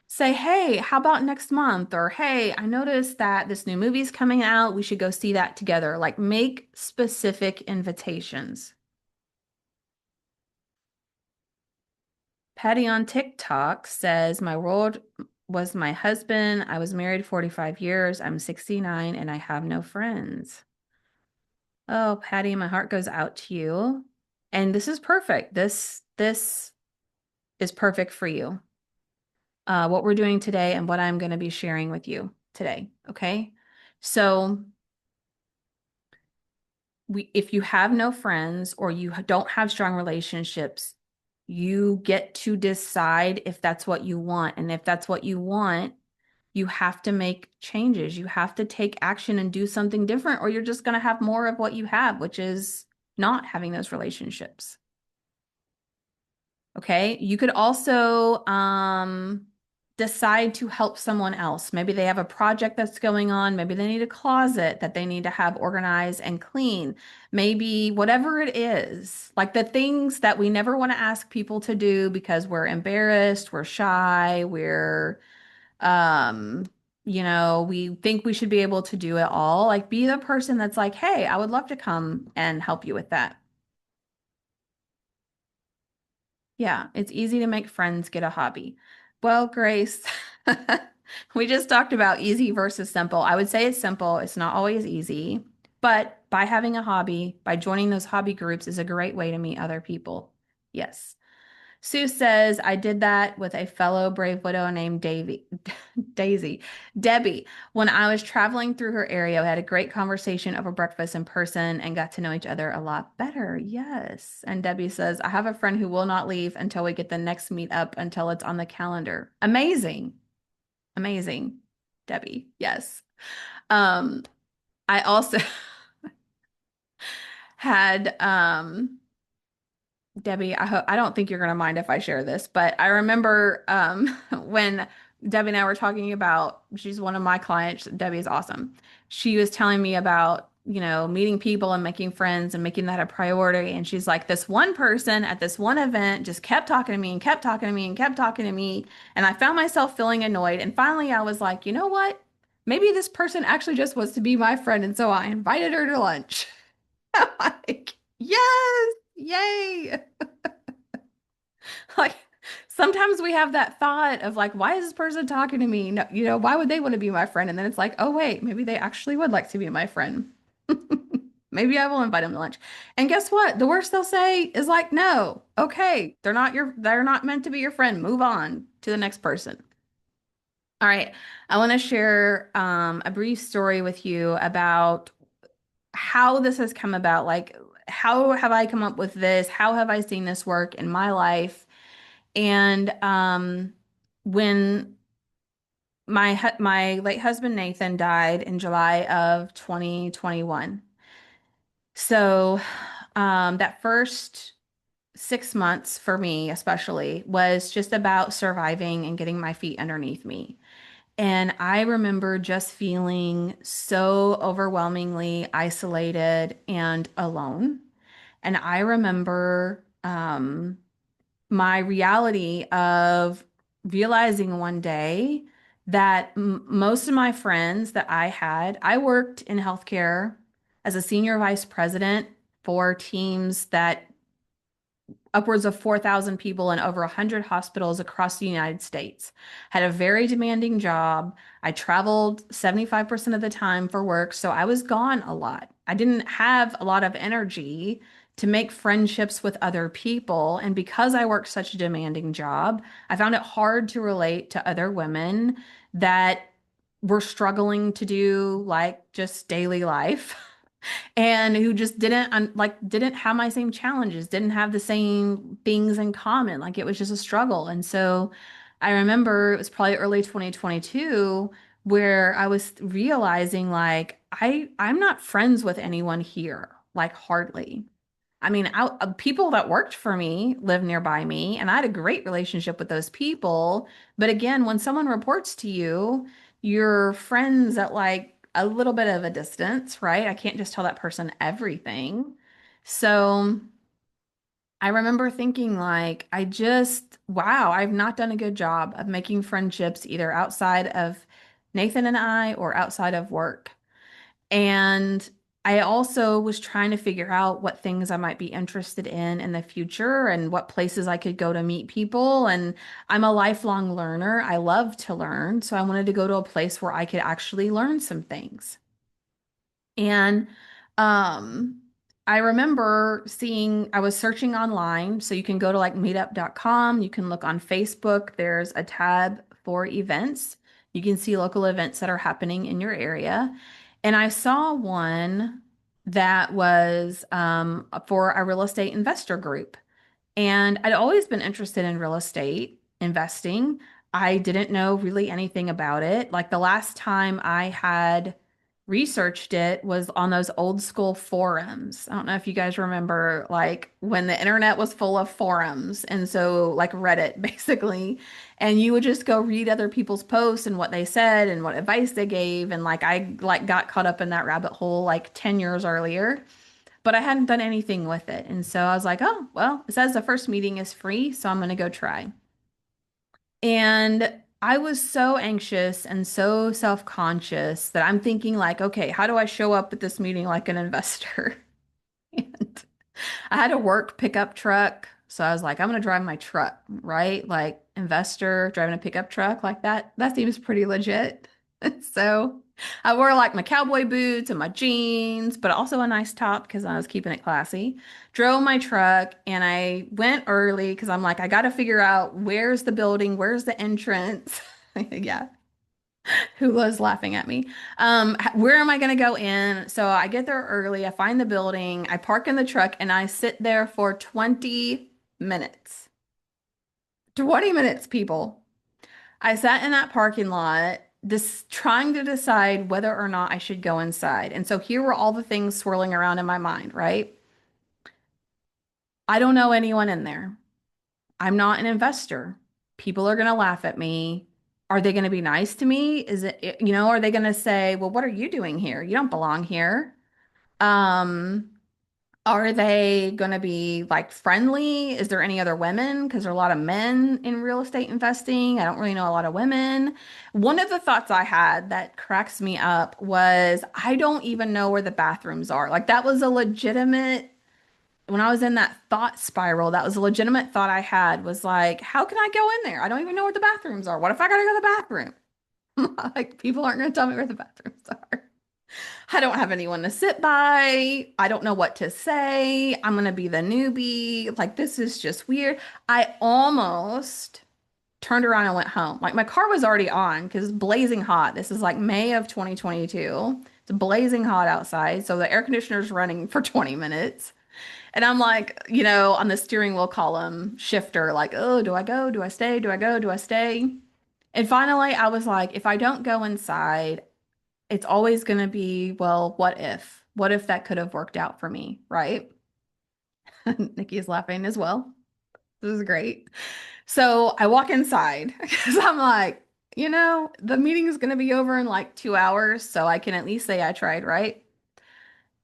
Say, hey, how about next month? Or, hey, I noticed that this new movie's coming out. We should go see that together. Like, make specific invitations. Patty on TikTok says, my world was my husband. I was married 45 years. I'm 69 and I have no friends. Oh, Patty, my heart goes out to you. And this is perfect. This is perfect for you. What we're doing today and what I'm going to be sharing with you today. Okay. So if you have no friends or you don't have strong relationships, you get to decide if that's what you want. And if that's what you want, you have to make changes. You have to take action and do something different, or you're just going to have more of what you have, which is not having those relationships. Okay. You could also decide to help someone else. Maybe they have a project that's going on. Maybe they need a closet that they need to have organized and clean. Maybe whatever it is, like the things that we never want to ask people to do because we're embarrassed, we're shy, um, we think we should be able to do it all. Like be the person that's like, hey, I would love to come and help you with that. Yeah, it's easy to make friends get a hobby. Well, Grace, we just talked about easy versus simple. I would say it's simple. It's not always easy, but by having a hobby, by joining those hobby groups is a great way to meet other people. Yes. Sue says, I did that with a fellow brave widow named Daisy, Debbie. When I was traveling through her area, we had a great conversation over breakfast in person and got to know each other a lot better. Yes. And Debbie says, I have a friend who will not leave until we get the next meetup until it's on the calendar. Amazing. Amazing. Debbie. Yes. Um, I also had Debbie, I don't think you're going to mind if I share this, but I remember when Debbie and I were talking about, she's one of my clients. Debbie is awesome. She was telling me about meeting people and making friends and making that a priority. And she's like, this one person at this one event just kept talking to me and kept talking to me and kept talking to me. And I found myself feeling annoyed. And finally, I was like, you know what? Maybe this person actually just wants to be my friend. And so I invited her to lunch. I'm like, yes, yay. Like sometimes we have that thought of like, why is this person talking to me? No, why would they want to be my friend? And then it's like, oh wait, maybe they actually would like to be my friend. Maybe I will invite them to lunch. And guess what? The worst they'll say is like, no, okay, they're not meant to be your friend. Move on to the next person. All right. I want to share a brief story with you about how this has come about. Like, how have I come up with this? How have I seen this work in my life? And when my late husband Nathan died in July of 2021. So that first 6 months for me, especially, was just about surviving and getting my feet underneath me. And I remember just feeling so overwhelmingly isolated and alone. And I remember my reality of realizing one day that most of my friends that I worked in healthcare as a senior vice president for teams that upwards of 4,000 people in over 100 hospitals across the United States. Had a very demanding job. I traveled 75% of the time for work, so I was gone a lot. I didn't have a lot of energy to make friendships with other people. And because I worked such a demanding job, I found it hard to relate to other women that were struggling to do like just daily life. And who just didn't have my same challenges, didn't have the same things in common. Like it was just a struggle. And so I remember it was probably early 2022 where I was realizing like I'm not friends with anyone here, like hardly. I mean, people that worked for me live nearby me, and I had a great relationship with those people. But again, when someone reports to you, you're friends at like a little bit of a distance, right? I can't just tell that person everything. So I remember thinking, like, wow, I've not done a good job of making friendships either outside of Nathan and I or outside of work. And I also was trying to figure out what things I might be interested in the future and what places I could go to meet people. And I'm a lifelong learner. I love to learn. So I wanted to go to a place where I could actually learn some things. And um, I remember I was searching online. So you can go to like meetup.com. You can look on Facebook. There's a tab for events. You can see local events that are happening in your area. And I saw one that was for a real estate investor group. And I'd always been interested in real estate investing. I didn't know really anything about it. Like the last time I had researched it was on those old school forums. I don't know if you guys remember, like when the internet was full of forums. And so, like Reddit, basically. And you would just go read other people's posts and what they said and what advice they gave. And like I like got caught up in that rabbit hole like 10 years earlier, but I hadn't done anything with it. And so I was like, oh, well, it says the first meeting is free, so I'm going to go try. And I was so anxious and so self-conscious that I'm thinking like, okay, how do I show up at this meeting like an investor? And I had a work pickup truck. So I was like, I'm gonna drive my truck, right? Like investor driving a pickup truck like that. That seems pretty legit. So I wore like my cowboy boots and my jeans, but also a nice top because I was keeping it classy. Drove my truck and I went early because I'm like, I got to figure out where's the building, where's the entrance. Yeah, who was laughing at me? Where am I going to go in? So I get there early. I find the building. I park in the truck and I sit there for 20 minutes. 20 minutes, people. I sat in that parking lot, this trying to decide whether or not I should go inside. And so here were all the things swirling around in my mind, right? I don't know anyone in there. I'm not an investor. People are going to laugh at me. Are they going to be nice to me? Are they going to say, well, what are you doing here? You don't belong here. Um, are they going to be like friendly? Is there any other women? Because there are a lot of men in real estate investing. I don't really know a lot of women. One of the thoughts I had that cracks me up was I don't even know where the bathrooms are. Like that was a legitimate, when I was in that thought spiral, that was a legitimate thought I had was like, how can I go in there? I don't even know where the bathrooms are. What if I gotta go to the bathroom? Like people aren't going to tell me where the bathrooms are. I don't have anyone to sit by. I don't know what to say. I'm going to be the newbie. Like, this is just weird. I almost turned around and went home. Like, my car was already on because it's blazing hot. This is like May of 2022. It's blazing hot outside. So the air conditioner's running for 20 minutes. And I'm like, on the steering wheel column shifter, like, oh, do I go? Do I stay? Do I go? Do I stay? And finally, I was like, if I don't go inside, it's always going to be, well, what if? What if that could have worked out for me, right? Nikki is laughing as well. This is great. So I walk inside because I'm like, the meeting is going to be over in like 2 hours, so I can at least say I tried, right?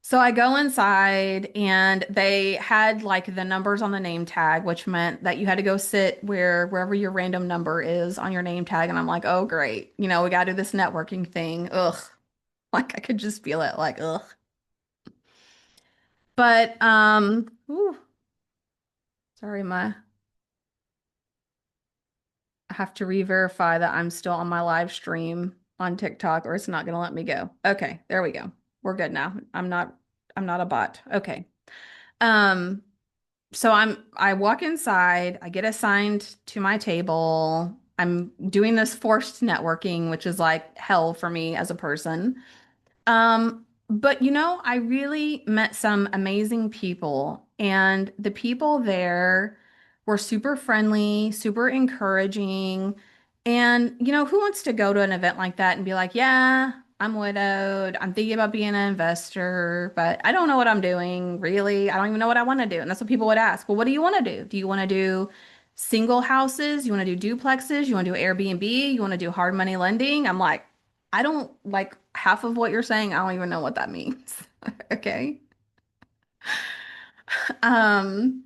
So I go inside and they had like the numbers on the name tag, which meant that you had to go sit wherever your random number is on your name tag. And I'm like, oh, great. We got to do this networking thing. Ugh. Like I could just feel it like, ugh. But ooh, sorry, I have to re-verify that I'm still on my live stream on TikTok or it's not gonna let me go. Okay, there we go. We're good now. I'm not a bot. Okay. Um, so I walk inside, I get assigned to my table. I'm doing this forced networking, which is like hell for me as a person. But I really met some amazing people, and the people there were super friendly, super encouraging. And who wants to go to an event like that and be like, yeah, I'm widowed, I'm thinking about being an investor, but I don't know what I'm doing, really. I don't even know what I want to do. And that's what people would ask. Well, what do you want to do? Do you want to do single houses? You want to do duplexes? You want to do Airbnb? You want to do hard money lending? I'm like, I don't like half of what you're saying. I don't even know what that means. Okay. Um,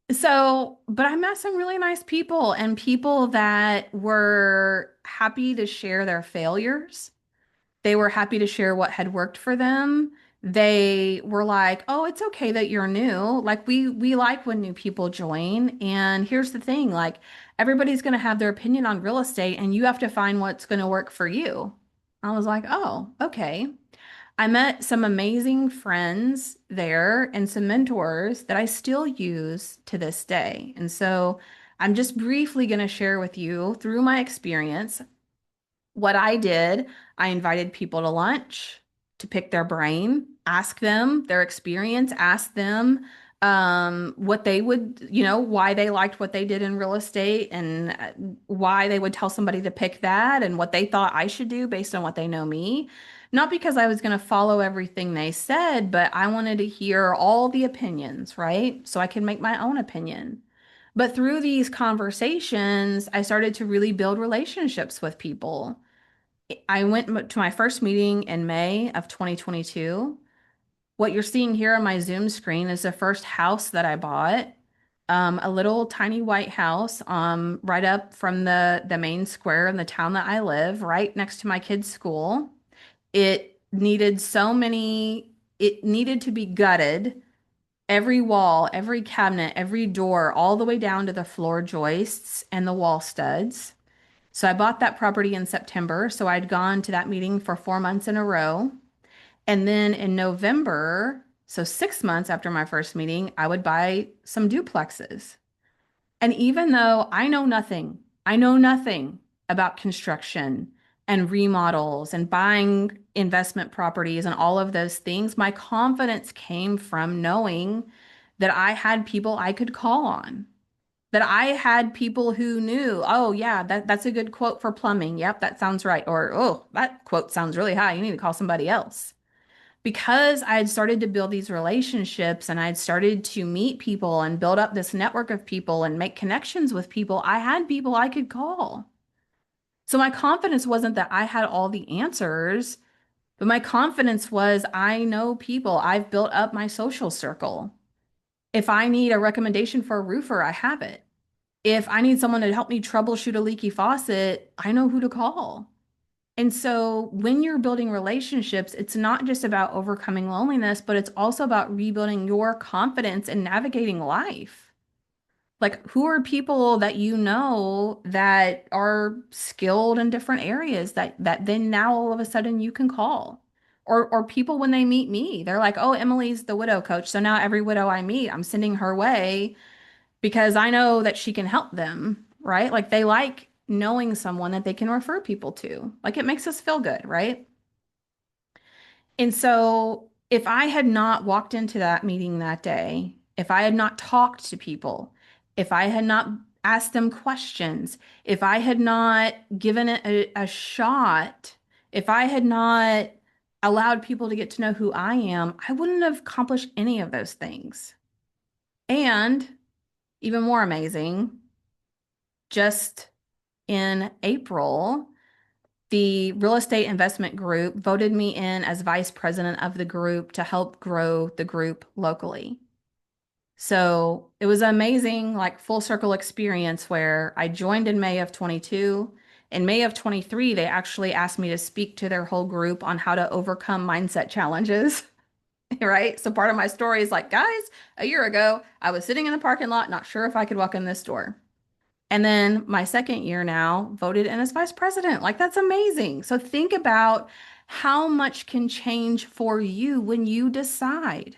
but I met some really nice people and people that were happy to share their failures. They were happy to share what had worked for them. They were like, "Oh, it's okay that you're new. Like we like when new people join. And here's the thing, like everybody's going to have their opinion on real estate and you have to find what's going to work for you." I was like, "Oh, okay." I met some amazing friends there and some mentors that I still use to this day. And so I'm just briefly going to share with you through my experience what I did. I invited people to lunch to pick their brain, ask them their experience, ask them what they would, why they liked what they did in real estate and why they would tell somebody to pick that and what they thought I should do based on what they know me. Not because I was going to follow everything they said, but I wanted to hear all the opinions, right? So I could make my own opinion. But through these conversations, I started to really build relationships with people. I went to my first meeting in May of 2022. What you're seeing here on my Zoom screen is the first house that I bought. A little tiny white house, right up from the main square in the town that I live, right next to my kids' school. It needed to be gutted. Every wall, every cabinet, every door, all the way down to the floor joists and the wall studs. So I bought that property in September. So I'd gone to that meeting for 4 months in a row. And then in November, so 6 months after my first meeting, I would buy some duplexes. And even though I know nothing about construction and remodels and buying investment properties and all of those things, my confidence came from knowing that I had people I could call on, that I had people who knew, oh yeah, that's a good quote for plumbing. Yep, that sounds right. Or, oh, that quote sounds really high. You need to call somebody else. Because I had started to build these relationships and I had started to meet people and build up this network of people and make connections with people, I had people I could call. So my confidence wasn't that I had all the answers. But my confidence was I know people. I've built up my social circle. If I need a recommendation for a roofer, I have it. If I need someone to help me troubleshoot a leaky faucet, I know who to call. And so when you're building relationships, it's not just about overcoming loneliness, but it's also about rebuilding your confidence and navigating life. Like, who are people that you know that are skilled in different areas that then now all of a sudden you can call? Or people when they meet me, they're like, "Oh, Emily's the widow coach." So now every widow I meet, I'm sending her way because I know that she can help them, right? Like they like knowing someone that they can refer people to. Like it makes us feel good, right? And so if I had not walked into that meeting that day, if I had not talked to people, if I had not asked them questions, if I had not given it a shot, if I had not allowed people to get to know who I am, I wouldn't have accomplished any of those things. And even more amazing, just in April, the real estate investment group voted me in as vice president of the group to help grow the group locally. So it was an amazing, like full circle experience where I joined in May of 22. In May of 23, they actually asked me to speak to their whole group on how to overcome mindset challenges. Right? So part of my story is like, guys, a year ago, I was sitting in the parking lot, not sure if I could walk in this door. And then my second year now voted in as vice president. Like, that's amazing. So think about how much can change for you when you decide.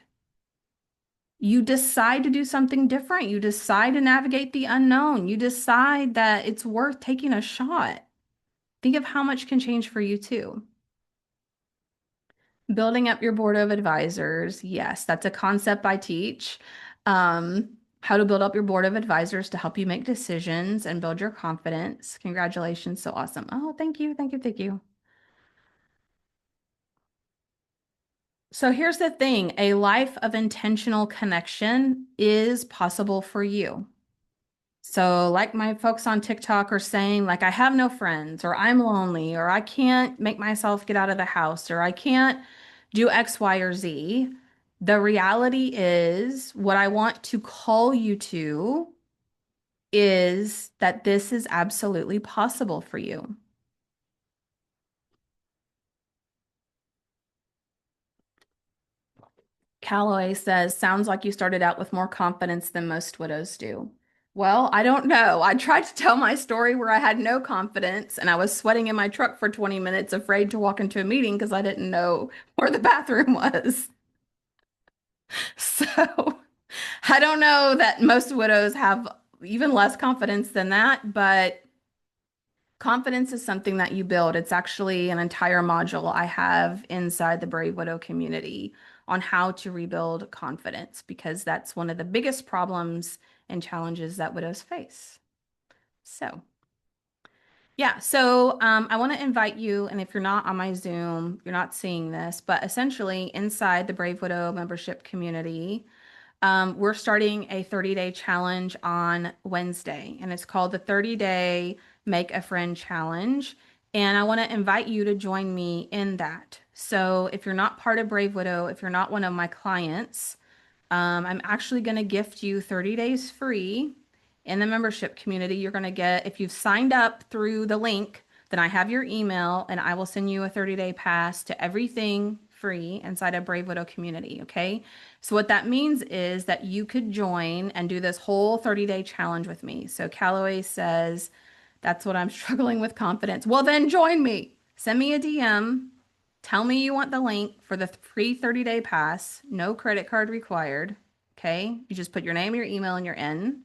You decide to do something different. You decide to navigate the unknown. You decide that it's worth taking a shot. Think of how much can change for you too. Building up your board of advisors. Yes, that's a concept I teach. Um, how to build up your board of advisors to help you make decisions and build your confidence. Congratulations. So awesome. Oh, thank you. Thank you. Thank you. So here's the thing, a life of intentional connection is possible for you. So, like my folks on TikTok are saying, like, I have no friends, or I'm lonely, or I can't make myself get out of the house, or I can't do X, Y, or Z. The reality is, what I want to call you to is that this is absolutely possible for you. Calloway says, sounds like you started out with more confidence than most widows do. Well, I don't know. I tried to tell my story where I had no confidence and I was sweating in my truck for 20 minutes, afraid to walk into a meeting because I didn't know where the bathroom was. So I don't know that most widows have even less confidence than that, but confidence is something that you build. It's actually an entire module I have inside the Brave Widow community on how to rebuild confidence because that's one of the biggest problems and challenges that widows face. So, yeah, so I want to invite you, and if you're not on my Zoom, you're not seeing this, but essentially inside the Brave Widow membership community, we're starting a 30-day challenge on Wednesday, and it's called the 30-day Make a Friend Challenge. And I want to invite you to join me in that. So if you're not part of Brave Widow, if you're not one of my clients, I'm actually going to gift you 30 days free in the membership community. You're going to get, if you've signed up through the link, then I have your email and I will send you a 30-day pass to everything free inside a Brave Widow community. Okay. So what that means is that you could join and do this whole 30-day challenge with me. So Calloway says, that's what I'm struggling with confidence. Well, then join me. Send me a DM. Tell me you want the link for the free 30-day pass. No credit card required. Okay. You just put your name, your email, and you're in.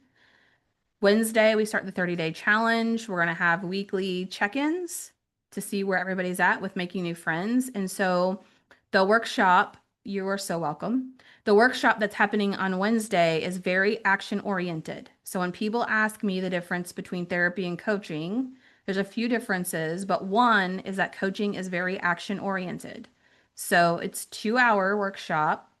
Wednesday, we start the 30-day challenge. We're going to have weekly check-ins to see where everybody's at with making new friends. And so the workshop, you are so welcome. The workshop that's happening on Wednesday is very action-oriented. So when people ask me the difference between therapy and coaching, there's a few differences, but one is that coaching is very action-oriented. So it's 2-hour workshop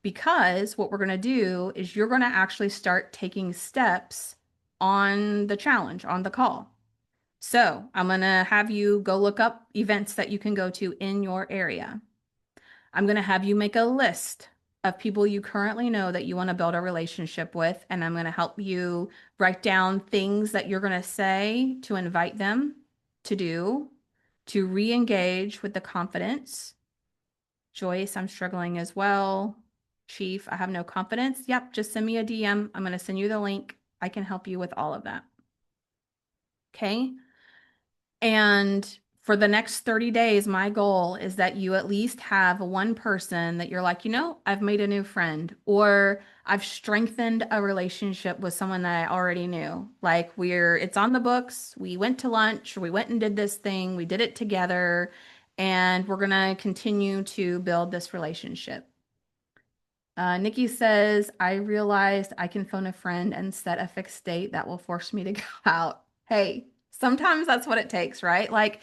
because what we're going to do is you're going to actually start taking steps on the challenge, on the call. So I'm going to have you go look up events that you can go to in your area. I'm going to have you make a list of people you currently know that you want to build a relationship with. And I'm going to help you write down things that you're going to say to invite them to do, to re-engage with the confidence. Joyce, I'm struggling as well. Chief, I have no confidence. Yep, just send me a DM. I'm going to send you the link. I can help you with all of that. Okay. And for the next 30 days, my goal is that you at least have one person that you're like, I've made a new friend, or I've strengthened a relationship with someone that I already knew. Like it's on the books. We went to lunch, or we went and did this thing, we did it together, and we're going to continue to build this relationship. Nikki says, I realized I can phone a friend and set a fixed date that will force me to go out. Hey, sometimes that's what it takes, right? Like,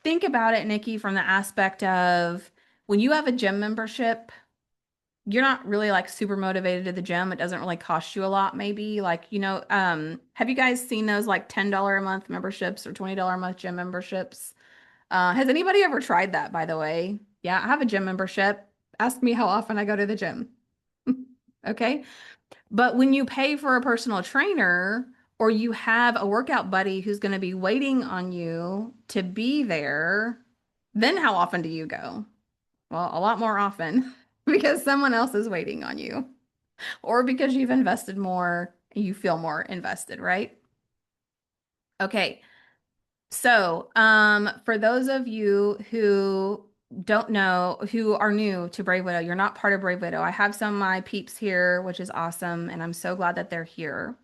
think about it, Nikki, from the aspect of when you have a gym membership, you're not really like super motivated to the gym. It doesn't really cost you a lot, maybe. Like, have you guys seen those like $10 a month memberships or $20 a month gym memberships? Has anybody ever tried that, by the way? Yeah, I have a gym membership. Ask me how often I go to the gym. Okay. But when you pay for a personal trainer or you have a workout buddy who's going to be waiting on you to be there, then how often do you go? Well, a lot more often because someone else is waiting on you or because you've invested more, you feel more invested, right? Okay. So, for those of you who don't know, who are new to Brave Widow, you're not part of Brave Widow. I have some of my peeps here, which is awesome, and I'm so glad that they're here.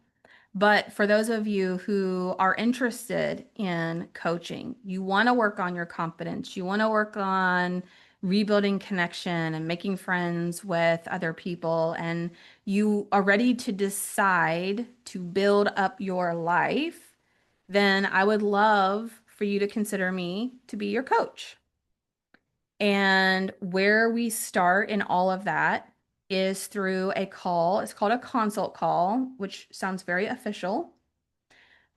But for those of you who are interested in coaching, you want to work on your confidence, you want to work on rebuilding connection and making friends with other people, and you are ready to decide to build up your life, then I would love for you to consider me to be your coach. And where we start in all of that is through a call. It's called a consult call, which sounds very official,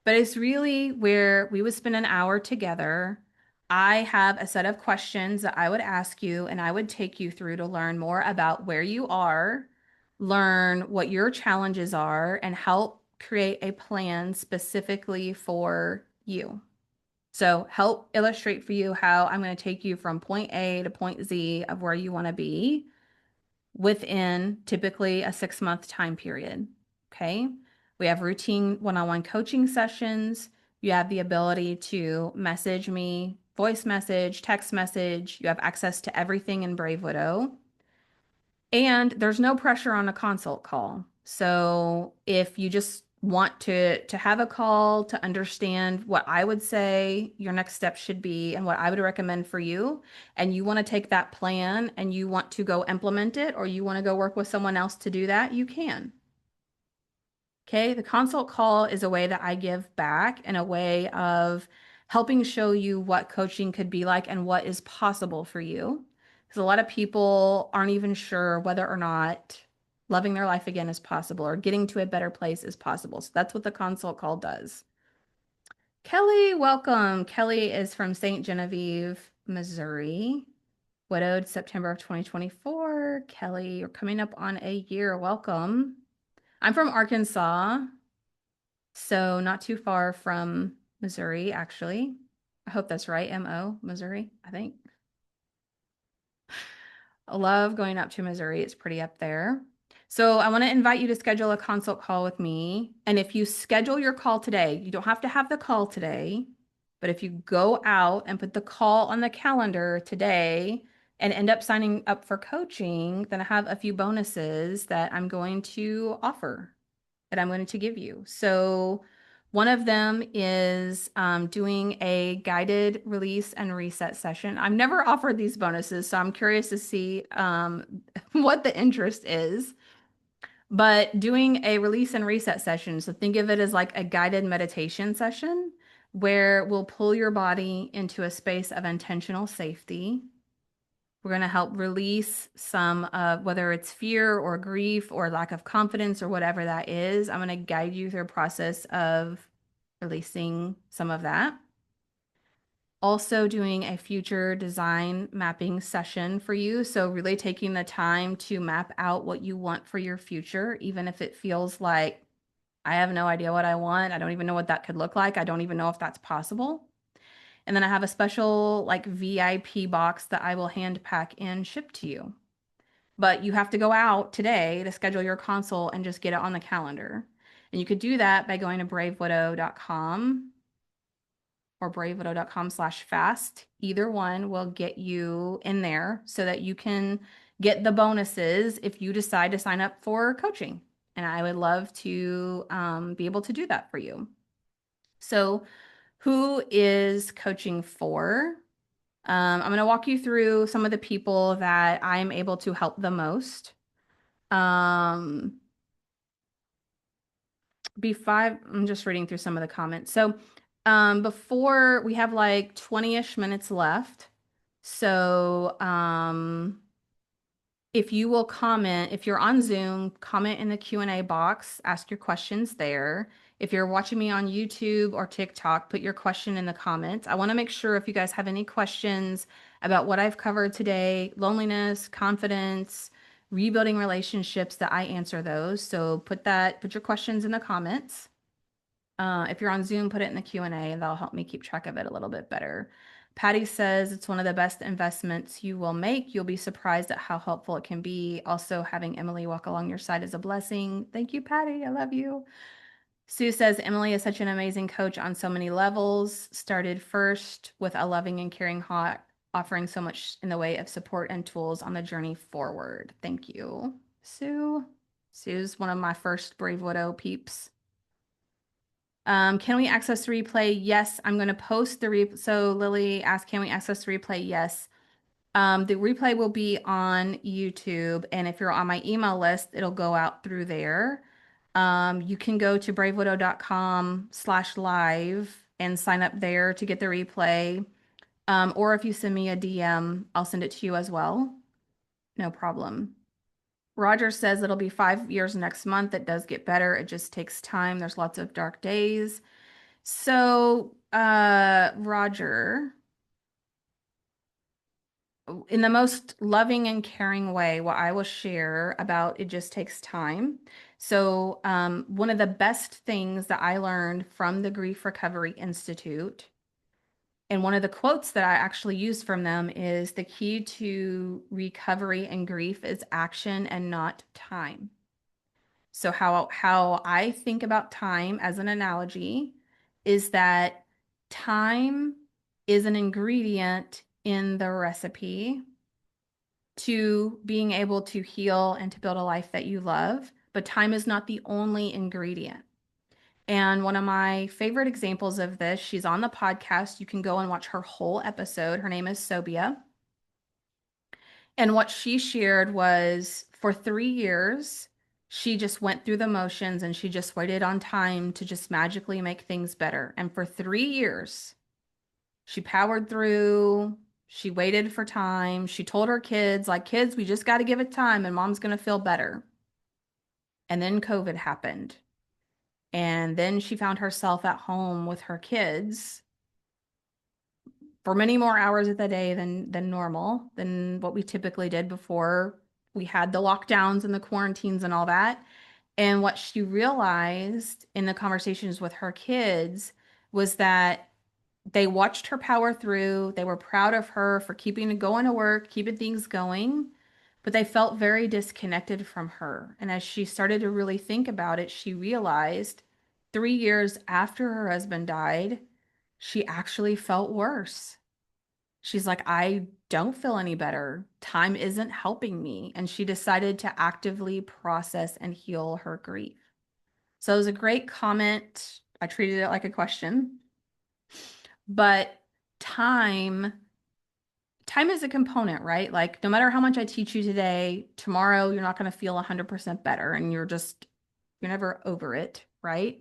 but it's really where we would spend an hour together. I have a set of questions that I would ask you, and I would take you through to learn more about where you are, learn what your challenges are, and help create a plan specifically for you. So, help illustrate for you how I'm going to take you from point A to point Z of where you want to be within typically a 6 month time period. Okay. We have routine one-on-one coaching sessions. You have the ability to message me, voice message, text message. You have access to everything in Brave Widow. And there's no pressure on a consult call. So if you just want to have a call to understand what I would say your next step should be and what I would recommend for you, and you want to take that plan and you want to go implement it, or you want to go work with someone else to do that, you can. Okay, the consult call is a way that I give back and a way of helping show you what coaching could be like and what is possible for you. Because a lot of people aren't even sure whether or not loving their life again is possible or getting to a better place is possible. So that's what the consult call does. Kelly, welcome. Kelly is from St. Genevieve, Missouri. Widowed September of 2024. Kelly, you're coming up on a year. Welcome. I'm from Arkansas. So not too far from Missouri, actually. I hope that's right. MO, Missouri, I think. I love going up to Missouri. It's pretty up there. So I want to invite you to schedule a consult call with me. And if you schedule your call today, you don't have to have the call today, but if you go out and put the call on the calendar today and end up signing up for coaching, then I have a few bonuses that I'm going to offer, that I'm going to give you. So one of them is doing a guided release and reset session. I've never offered these bonuses, so I'm curious to see what the interest is. But doing a release and reset session, so think of it as like a guided meditation session where we'll pull your body into a space of intentional safety. We're going to help release some of whether it's fear or grief or lack of confidence or whatever that is. I'm going to guide you through a process of releasing some of that. also doing a future design mapping session for you. So, really taking the time to map out what you want for your future, even if it feels like I have no idea what I want. I don't even know what that could look like. I don't even know if that's possible. And then I have a special like VIP box that I will hand pack and ship to you. But you have to go out today to schedule your consult and just get it on the calendar. And you could do that by going to bravewidow.com or bravewidow.com/fast. Either one will get you in there so that you can get the bonuses if you decide to sign up for coaching. And I would love to be able to do that for you. So, who is coaching for? I'm going to walk you through some of the people that I'm able to help the most. Um, B5, I'm just reading through some of the comments. So, before we have like 20-ish minutes left. So, if you will comment, if you're on Zoom, comment in the Q&A box, ask your questions there. If you're watching me on YouTube or TikTok, put your question in the comments. I want to make sure if you guys have any questions about what I've covered today, loneliness, confidence, rebuilding relationships, that I answer those. So put your questions in the comments. If you're on Zoom, put it in the Q&A and that'll help me keep track of it a little bit better. Patty says it's one of the best investments you will make. You'll be surprised at how helpful it can be. Also, having Emily walk along your side is a blessing. Thank you, Patty. I love you. Sue says Emily is such an amazing coach on so many levels. Started first with a loving and caring heart, offering so much in the way of support and tools on the journey forward. Thank you, Sue. Sue's one of my first Brave Widow peeps. Can we access the replay? Yes, I'm going to post the replay. So Lily asked, can we access the replay? Yes. The replay will be on YouTube, and if you're on my email list, it'll go out through there. You can go to bravewidow.com/live and sign up there to get the replay. Or if you send me a DM, I'll send it to you as well. No problem. Roger says it'll be 5 years next month. It does get better. It just takes time. There's lots of dark days. So, Roger, in the most loving and caring way, what I will share about it just takes time. So, one of the best things that I learned from the Grief Recovery Institute, and one of the quotes that I actually use from them is the key to recovery and grief is action and not time. So how I think about time as an analogy is that time is an ingredient in the recipe to being able to heal and to build a life that you love, but time is not the only ingredient. And one of my favorite examples of this, she's on the podcast. You can go and watch her whole episode. Her name is Sobia. And what she shared was for 3 years, she just went through the motions and she just waited on time to just magically make things better. And for 3 years, she powered through. She waited for time. She told her kids, like, kids, we just got to give it time and mom's going to feel better. And then COVID happened. And then she found herself at home with her kids for many more hours of the day than normal, than what we typically did before we had the lockdowns and the quarantines and all that. And what she realized in the conversations with her kids was that they watched her power through. They were proud of her for keeping going to work, keeping things going, but they felt very disconnected from her. And as she started to really think about it, she realized 3 years after her husband died, she actually felt worse. She's like, I don't feel any better. Time isn't helping me. And she decided to actively process and heal her grief. So it was a great comment. I treated it like a question. But time, time is a component, right? Like no matter how much I teach you today, tomorrow you're not going to feel 100% better and you're never over it, right?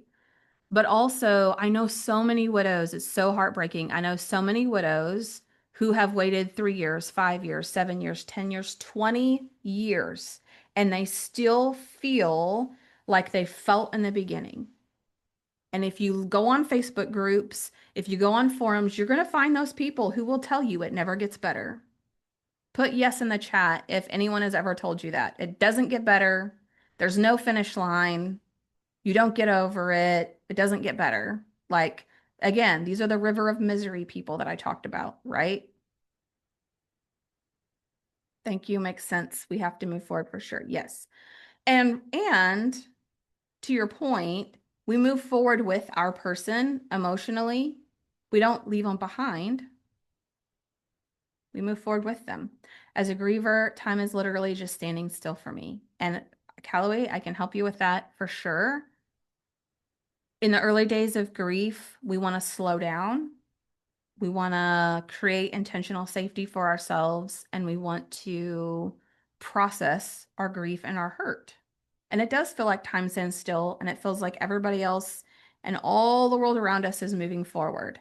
But also, I know so many widows, it's so heartbreaking. I know so many widows who have waited 3 years, 5 years, 7 years, 10 years, 20 years, and they still feel like they felt in the beginning. And if you go on Facebook groups, if you go on forums, you're going to find those people who will tell you it never gets better. Put yes in the chat if anyone has ever told you that. It doesn't get better. There's no finish line. You don't get over it. It doesn't get better. Like, again, these are the river of misery people that I talked about, right? Thank you. Makes sense. We have to move forward for sure. Yes. And to your point, we move forward with our person emotionally. We don't leave them behind. We move forward with them. As a griever, time is literally just standing still for me. And Callaway, I can help you with that for sure. In the early days of grief, we want to slow down. We want to create intentional safety for ourselves, and we want to process our grief and our hurt. And it does feel like time stands still, and it feels like everybody else and all the world around us is moving forward.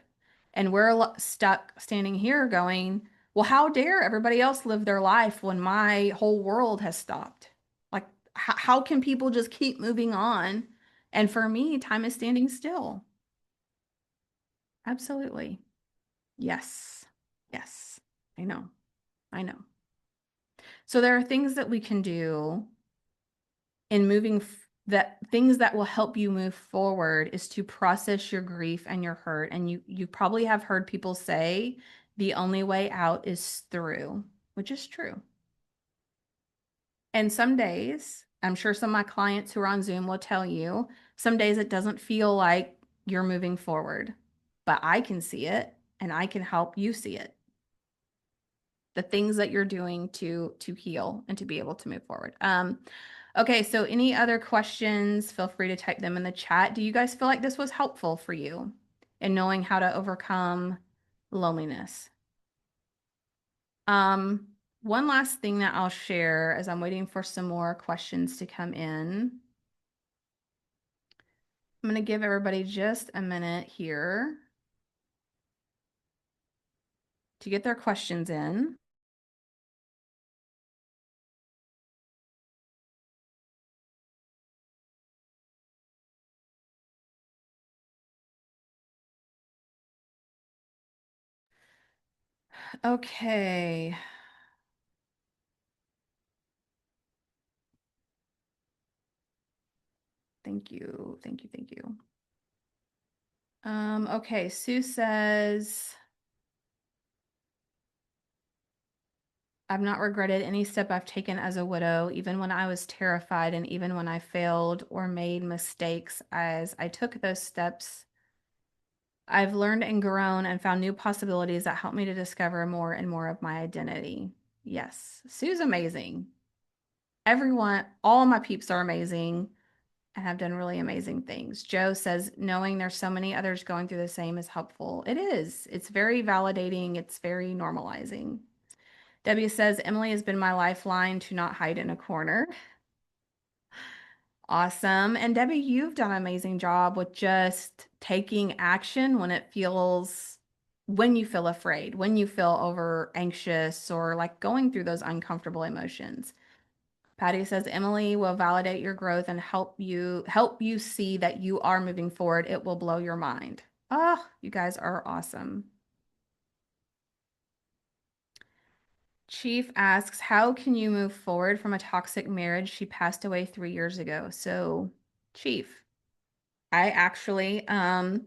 And we're stuck standing here going, well, how dare everybody else live their life when my whole world has stopped? Like, how can people just keep moving on? And for me, time is standing still. Absolutely. Yes. Yes. I know. I know. So there are things that we can do in that things that will help you move forward is to process your grief and your hurt. And you probably have heard people say the only way out is through, which is true. And some days, I'm sure some of my clients who are on Zoom will tell you, some days it doesn't feel like you're moving forward, but I can see it and I can help you see it. The things that you're doing to heal and to be able to move forward. Okay, so any other questions, feel free to type them in the chat. Do you guys feel like this was helpful for you in knowing how to overcome loneliness? Um, One last thing that I'll share as I'm waiting for some more questions to come in. I'm going to give everybody just a minute here to get their questions in. Okay. Thank you. Thank you. Thank you. Okay, Sue says, I've not regretted any step I've taken as a widow, even when I was terrified and even when I failed or made mistakes. As I took those steps, I've learned and grown and found new possibilities that help me to discover more and more of my identity. Yes, Sue's amazing. Everyone, all my peeps are amazing and have done really amazing things. Joe says, knowing there's so many others going through the same is helpful. It is. It's very validating. It's very normalizing. Debbie says, Emily has been my lifeline to not hide in a corner. Awesome. And Debbie, you've done an amazing job with just taking action when you feel afraid, when you feel over anxious or like going through those uncomfortable emotions. Patty says, Emily will validate your growth and help you see that you are moving forward. It will blow your mind. Oh, you guys are awesome. Chief asks, how can you move forward from a toxic marriage? She passed away 3 years ago. So, Chief, I actually, I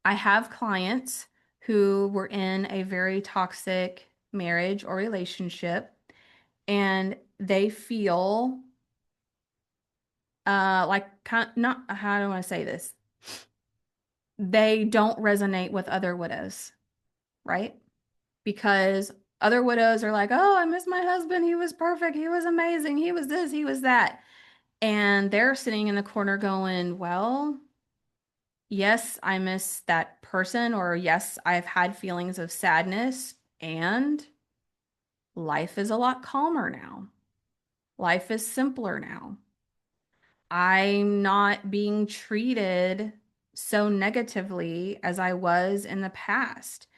have clients who were in a very toxic marriage or relationship, and they feel not, how do I want to say this? They don't resonate with other widows, right? Because other widows are like, oh, I miss my husband. He was perfect. He was amazing. He was this, he was that. And they're sitting in the corner going, well, yes, I miss that person, or yes, I've had feelings of sadness, and life is a lot calmer now. Life is simpler now. I'm not being treated so negatively as I was in the past.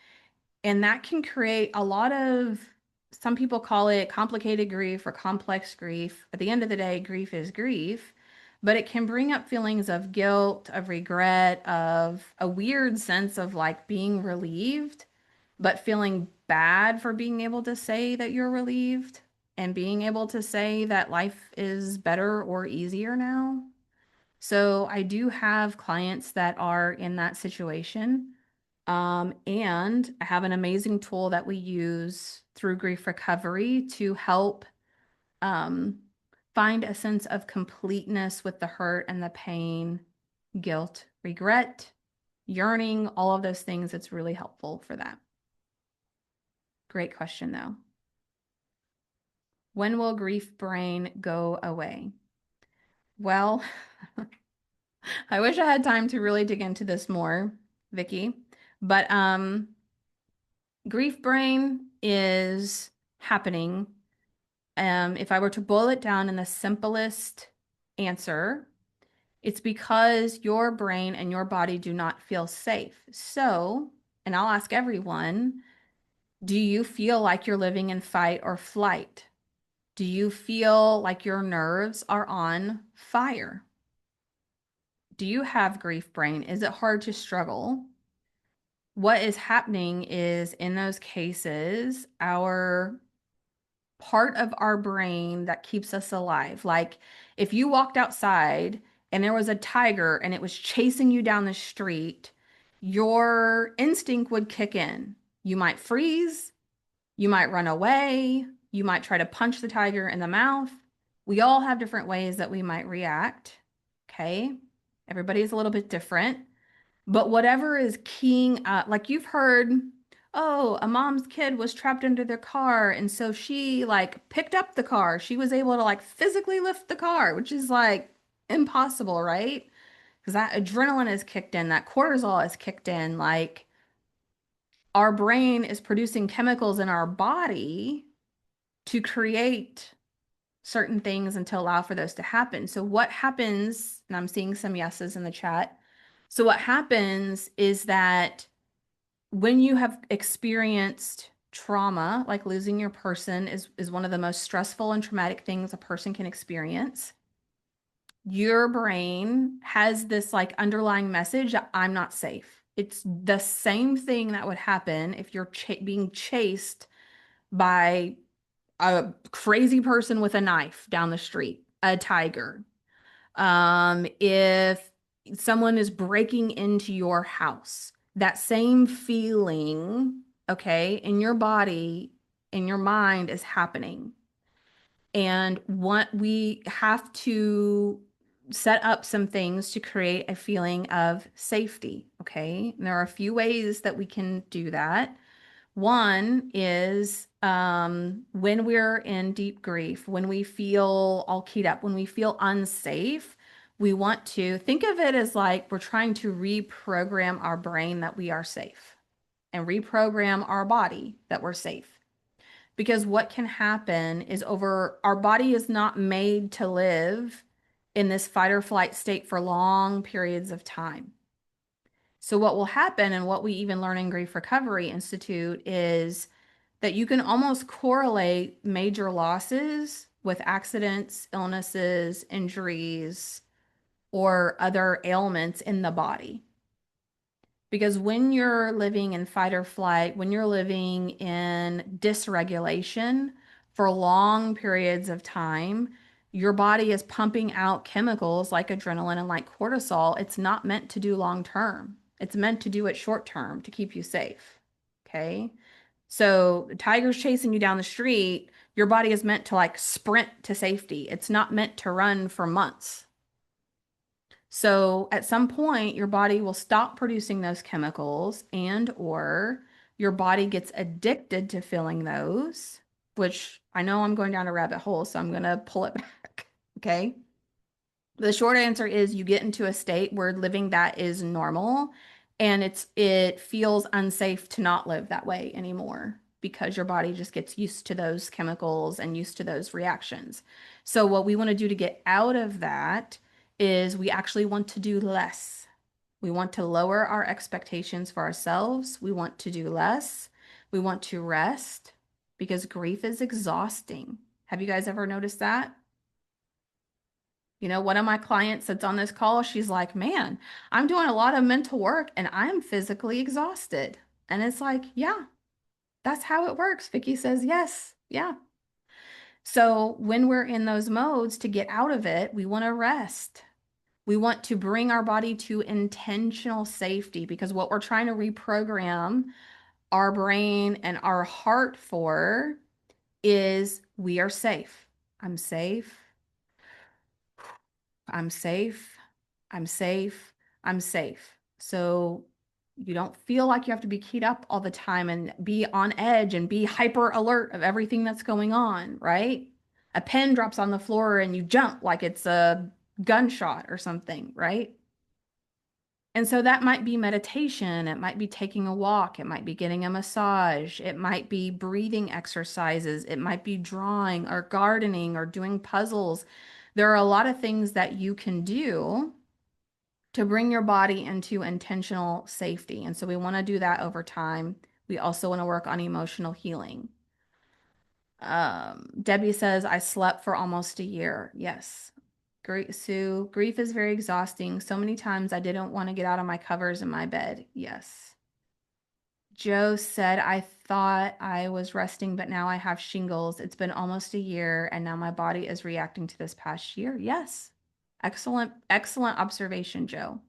And that can create a lot of, some people call it complicated grief or complex grief. At the end of the day, grief is grief. but it can bring up feelings of guilt, of regret, of a weird sense of like being relieved, but feeling bad for being able to say that you're relieved and being able to say that life is better or easier now. So I do have clients that are in that situation. And I have an amazing tool that we use through grief recovery to help um, find a sense of completeness with the hurt and the pain, guilt, regret, yearning, all of those things. It's really helpful for that. Great question, though. When will grief brain go away? Well, I wish I had time to really dig into this more, Vicky, but grief brain is happening. If I were to boil it down in the simplest answer, it's because your brain and your body do not feel safe. So, and I'll ask everyone, do you feel like you're living in fight or flight? Do you feel like your nerves are on fire? Do you have grief brain? Is it hard to struggle? What is happening is in those cases, our part of our brain that keeps us alive. Like if you walked outside and there was a tiger and it was chasing you down the street, your instinct would kick in. You might freeze, you might run away, you might try to punch the tiger in the mouth. We all have different ways that we might react. Okay. Everybody's a little bit different. But whatever is keying up, like you've heard, oh, a mom's kid was trapped under their car. And so she like picked up the car. She was able to like physically lift the car, which is like impossible, right? Because that adrenaline is kicked in, that cortisol is kicked in. Like our brain is producing chemicals in our body to create certain things and to allow for those to happen. So what happens, and I'm seeing some yeses in the chat. So what happens is that when you have experienced trauma, like losing your person is one of the most stressful and traumatic things a person can experience. Your brain has this like underlying message that I'm not safe. It's the same thing that would happen if you're being chased by a crazy person with a knife down the street, a tiger. If someone is breaking into your house, that same feeling, okay, in your body, in your mind is happening. And what we have to set up some things to create a feeling of safety, okay? And there are a few ways that we can do that. One is when we're in deep grief, when we feel all keyed up, when we feel unsafe, we want to think of it as like we're trying to reprogram our brain that we are safe and reprogram our body that we're safe. Because what can happen is over our body is not made to live in this fight or flight state for long periods of time. So what will happen and what we even learn in Grief Recovery Institute is that you can almost correlate major losses with accidents, illnesses, injuries, or other ailments in the body. Because when you're living in fight or flight, when you're living in dysregulation for long periods of time, your body is pumping out chemicals like adrenaline and like cortisol. It's not meant to do long term. It's meant to do it short term to keep you safe. Okay. So the tiger's chasing you down the street. Your body is meant to like sprint to safety. It's not meant to run for months. So at some point, your body will stop producing those chemicals and or your body gets addicted to feeling those, which I know I'm going down a rabbit hole, so I'm going to pull it back. Okay. The short answer is you get into a state where living that is normal and it feels unsafe to not live that way anymore because your body just gets used to those chemicals and used to those reactions. So what we want to do to get out of that is we actually want to do less. We want to lower our expectations for ourselves. We want to do less. We want to rest because grief is exhausting. Have you guys ever noticed that? One of my clients that's on this call, she's like, man, I'm doing a lot of mental work and I'm physically exhausted. And it's like, yeah, that's how it works. Vicky says, yes, yeah. So when we're in those modes to get out of it, we want to rest. We want to bring our body to intentional safety because what we're trying to reprogram our brain and our heart for is we are safe. I'm safe. I'm safe. I'm safe. I'm safe. So you don't feel like you have to be keyed up all the time and be on edge and be hyper alert of everything that's going on, right? A pen drops on the floor and you jump like it's a gunshot or something, right? And so that might be meditation. It might be taking a walk. It might be getting a massage. It might be breathing exercises. It might be drawing or gardening or doing puzzles. There are a lot of things that you can do to bring your body into intentional safety. And so we want to do that over time. We also want to work on emotional healing. Debbie says, I slept for almost a year. Yes. Great, Sue. Grief is very exhausting. So many times I didn't want to get out of my covers in my bed. Yes. Joe said, I thought I was resting, but now I have shingles. It's been almost a year, and now my body is reacting to this past year. Yes. Excellent, excellent observation, Joe.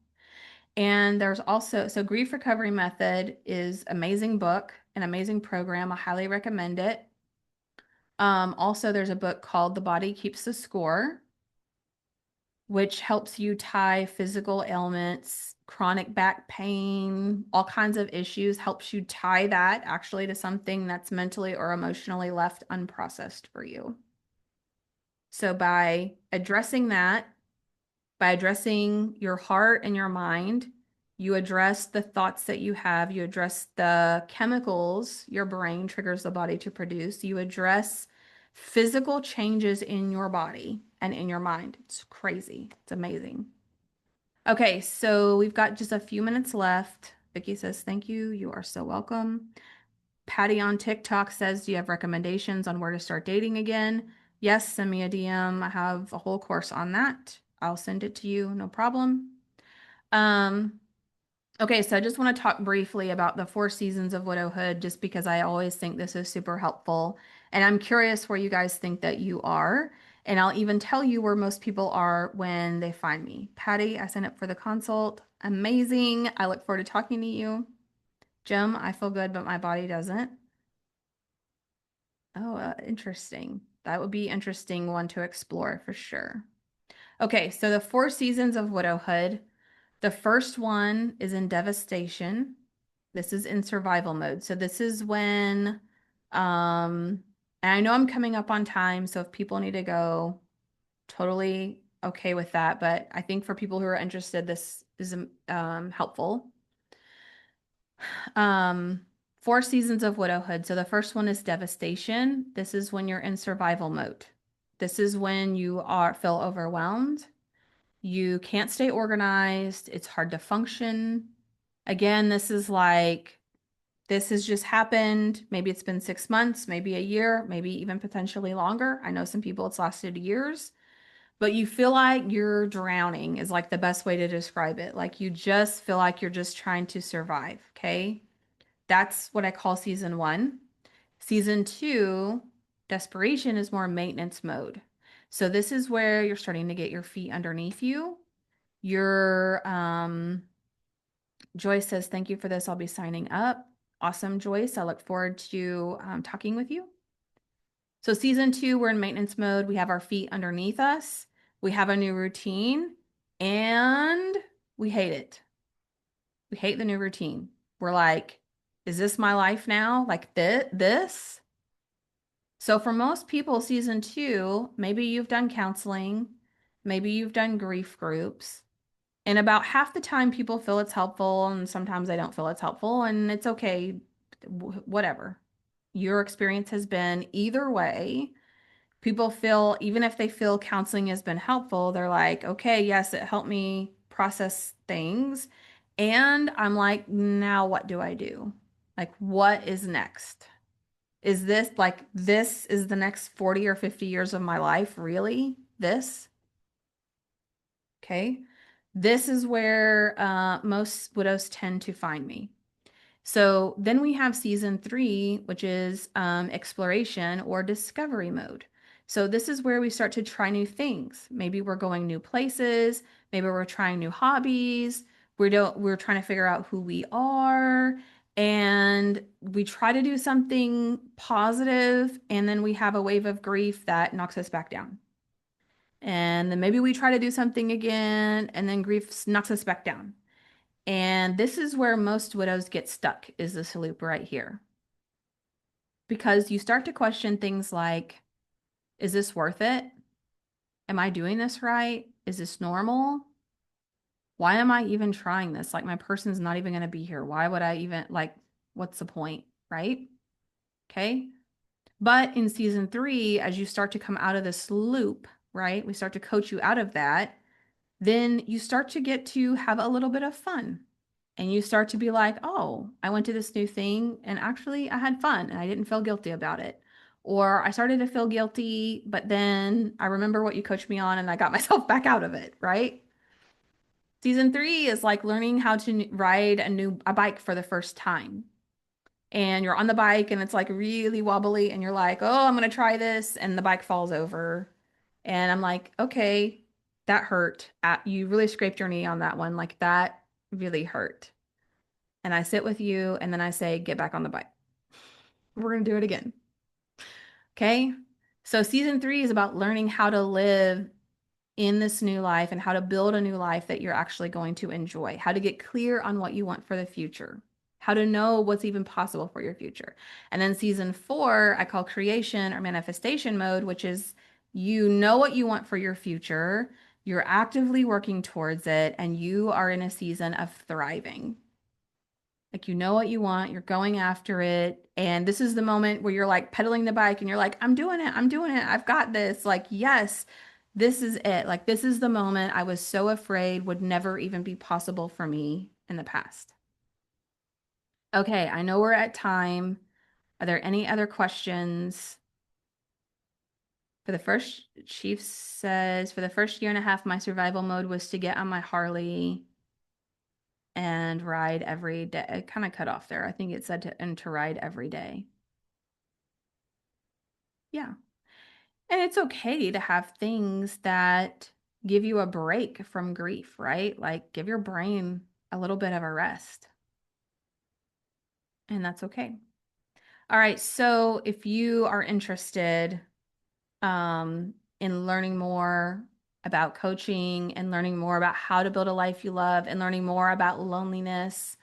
And there's also, so Grief Recovery Method is amazing book, an amazing program. I highly recommend it. Also, there's a book called The Body Keeps the Score, which helps you tie physical ailments, chronic back pain, all kinds of issues, helps you tie that actually to something that's mentally or emotionally left unprocessed for you. So by addressing that, by addressing your heart and your mind, you address the thoughts that you have, you address the chemicals your brain triggers the body to produce, you address physical changes in your body and in your mind. It's crazy. It's amazing. Okay, so we've got just a few minutes left. Vicky says, thank you. You are so welcome. Patty on TikTok says, do you have recommendations on where to start dating again? Yes, send me a DM. I have a whole course on that. I'll send it to you, no problem. Um, okay, so I just want to talk briefly about the 4 seasons of widowhood, just because I always think this is super helpful. And I'm curious where you guys think that you are. And I'll even tell you where most people are when they find me. Patty, I signed up for the consult. Amazing. I look forward to talking to you. Jim, I feel good, but my body doesn't. Oh, interesting. That would be interesting one to explore for sure. Okay, so the 4 seasons of widowhood. The first one is in devastation. This is in survival mode. So this is when, and I know I'm coming up on time, so if people need to go, totally okay with that. But I think for people who are interested, this is helpful. Um, 4 seasons of widowhood. So the first one is devastation. This is when you're in survival mode. This is when you are feel overwhelmed. You can't stay organized. It's hard to function. Again, this is like, this has just happened. Maybe it's been 6 months, maybe a year, maybe even potentially longer. I know some people it's lasted years, but you feel like you're drowning is like the best way to describe it. Like you just feel like you're just trying to survive. Okay. That's what I call season one. Season two, desperation is more maintenance mode. So this is where you're starting to get your feet underneath you. Your Joyce says, thank you for this. I'll be signing up. Awesome, Joyce. I look forward to talking with you. So season two, we're in maintenance mode. We have our feet underneath us. We have a new routine and we hate it. We hate the new routine. We're like, is this my life now? Like this? So for most people, season two, maybe you've done counseling, maybe you've done grief groups. And about half the time, people feel it's helpful, and sometimes they don't feel it's helpful, and it's okay, whatever. Your experience has been either way. People feel, even if they feel counseling has been helpful, they're like, okay, yes, it helped me process things. And I'm like, now what do I do? Like, what is next? Is this like, this is the next 40 or 50 years of my life? Really? This? Okay. This is where most widows tend to find me. So then we have season three, which is exploration or discovery mode. So this is where we start to try new things. Maybe we're going new places. Maybe we're trying new hobbies. We're trying to figure out who we are. And we try to do something positive, and then we have a wave of grief that knocks us back down. And then maybe we try to do something again, and then grief knocks us back down. And this is where most widows get stuck, is this loop right here. Because you start to question things like, is this worth it? Am I doing this right? Is this normal? Why am I even trying this? Like, my person's not even going to be here. Why would I even, like, what's the point? Right? Okay. But in season three, as you start to come out of this loop, right, we start to coach you out of that, then you start to get to have a little bit of fun. And you start to be like, oh, I went to this new thing and actually I had fun and I didn't feel guilty about it. Or I started to feel guilty, but then I remember what you coached me on and I got myself back out of it, right? Season three is like learning how to ride a bike for the first time. And you're on the bike and it's like really wobbly and you're like, oh, I'm gonna try this, and the bike falls over. And I'm like, okay, that hurt. You really scraped your knee on that one. Like that really hurt. And I sit with you and then I say, get back on the bike. We're gonna do it again. Okay. So season three is about learning how to live in this new life and how to build a new life that you're actually going to enjoy, how to get clear on what you want for the future, how to know what's even possible for your future. And then season four, I call creation or manifestation mode, which is you know what you want for your future, you're actively working towards it, and you are in a season of thriving. Like you know what you want, you're going after it. And this is the moment where you're like pedaling the bike and you're like, I'm doing it, I'm doing it, I've got this. Like, yes, this is it. Like, this is the moment I was so afraid would never even be possible for me in the past. Okay, I know we're at time. Are there any other questions? For the first, Chief says, for the first year and a half, my survival mode was to get on my Harley and ride every day. It kind of cut off there. I think it said to ride every day. Yeah. And it's okay to have things that give you a break from grief, right? Like give your brain a little bit of a rest. And that's okay. All right. So if you are interested in learning more about coaching and learning more about how to build a life you love and learning more about loneliness,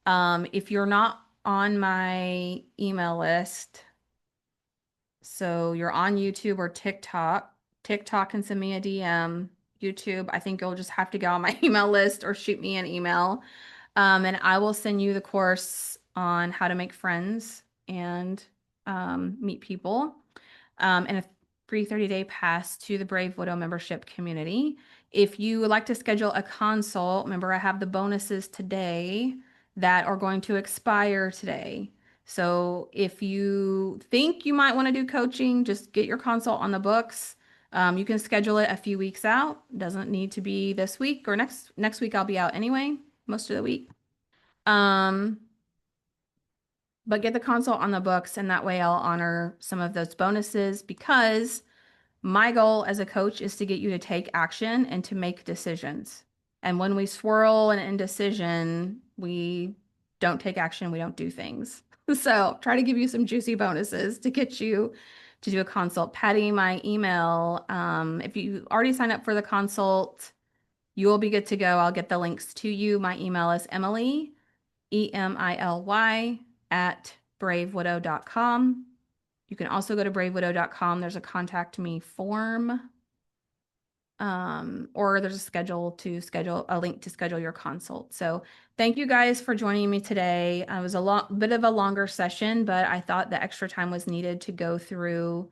if you're not on my email list, so you're on YouTube or TikTok. TikTok can send me a DM. YouTube, I think you'll just have to go on my email list or shoot me an email. And I will send you the course on how to make friends and meet people, and a free 30-day pass to the Brave Widow membership community. If you would like to schedule a consult, remember I have the bonuses today that are going to expire today. So if you think you might want to do coaching, just get your consult on the books. You can schedule it a few weeks out. Doesn't need to be this week or next week. I'll be out anyway, most of the week. Um, but get the consult on the books, and that way I'll honor some of those bonuses because my goal as a coach is to get you to take action and to make decisions. And when we swirl in indecision, we don't take action, we don't do things. So try to give you some juicy bonuses to get you to do a consult. Patty, my email, if you already signed up for the consult, you will be good to go. I'll get the links to you. My email is Emily, EMILY, at bravewidow.com. You can also go to bravewidow.com. There's a contact me form, or there's a link to schedule your consult. So thank you guys for joining me today. It was a bit of a longer session, but I thought the extra time was needed to go through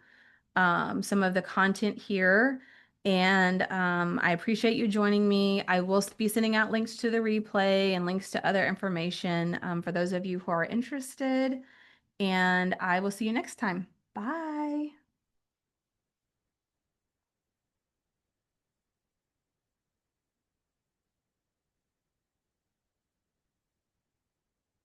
some of the content here. And I appreciate you joining me. I will be sending out links to the replay and links to other information for those of you who are interested. And I will see you next time.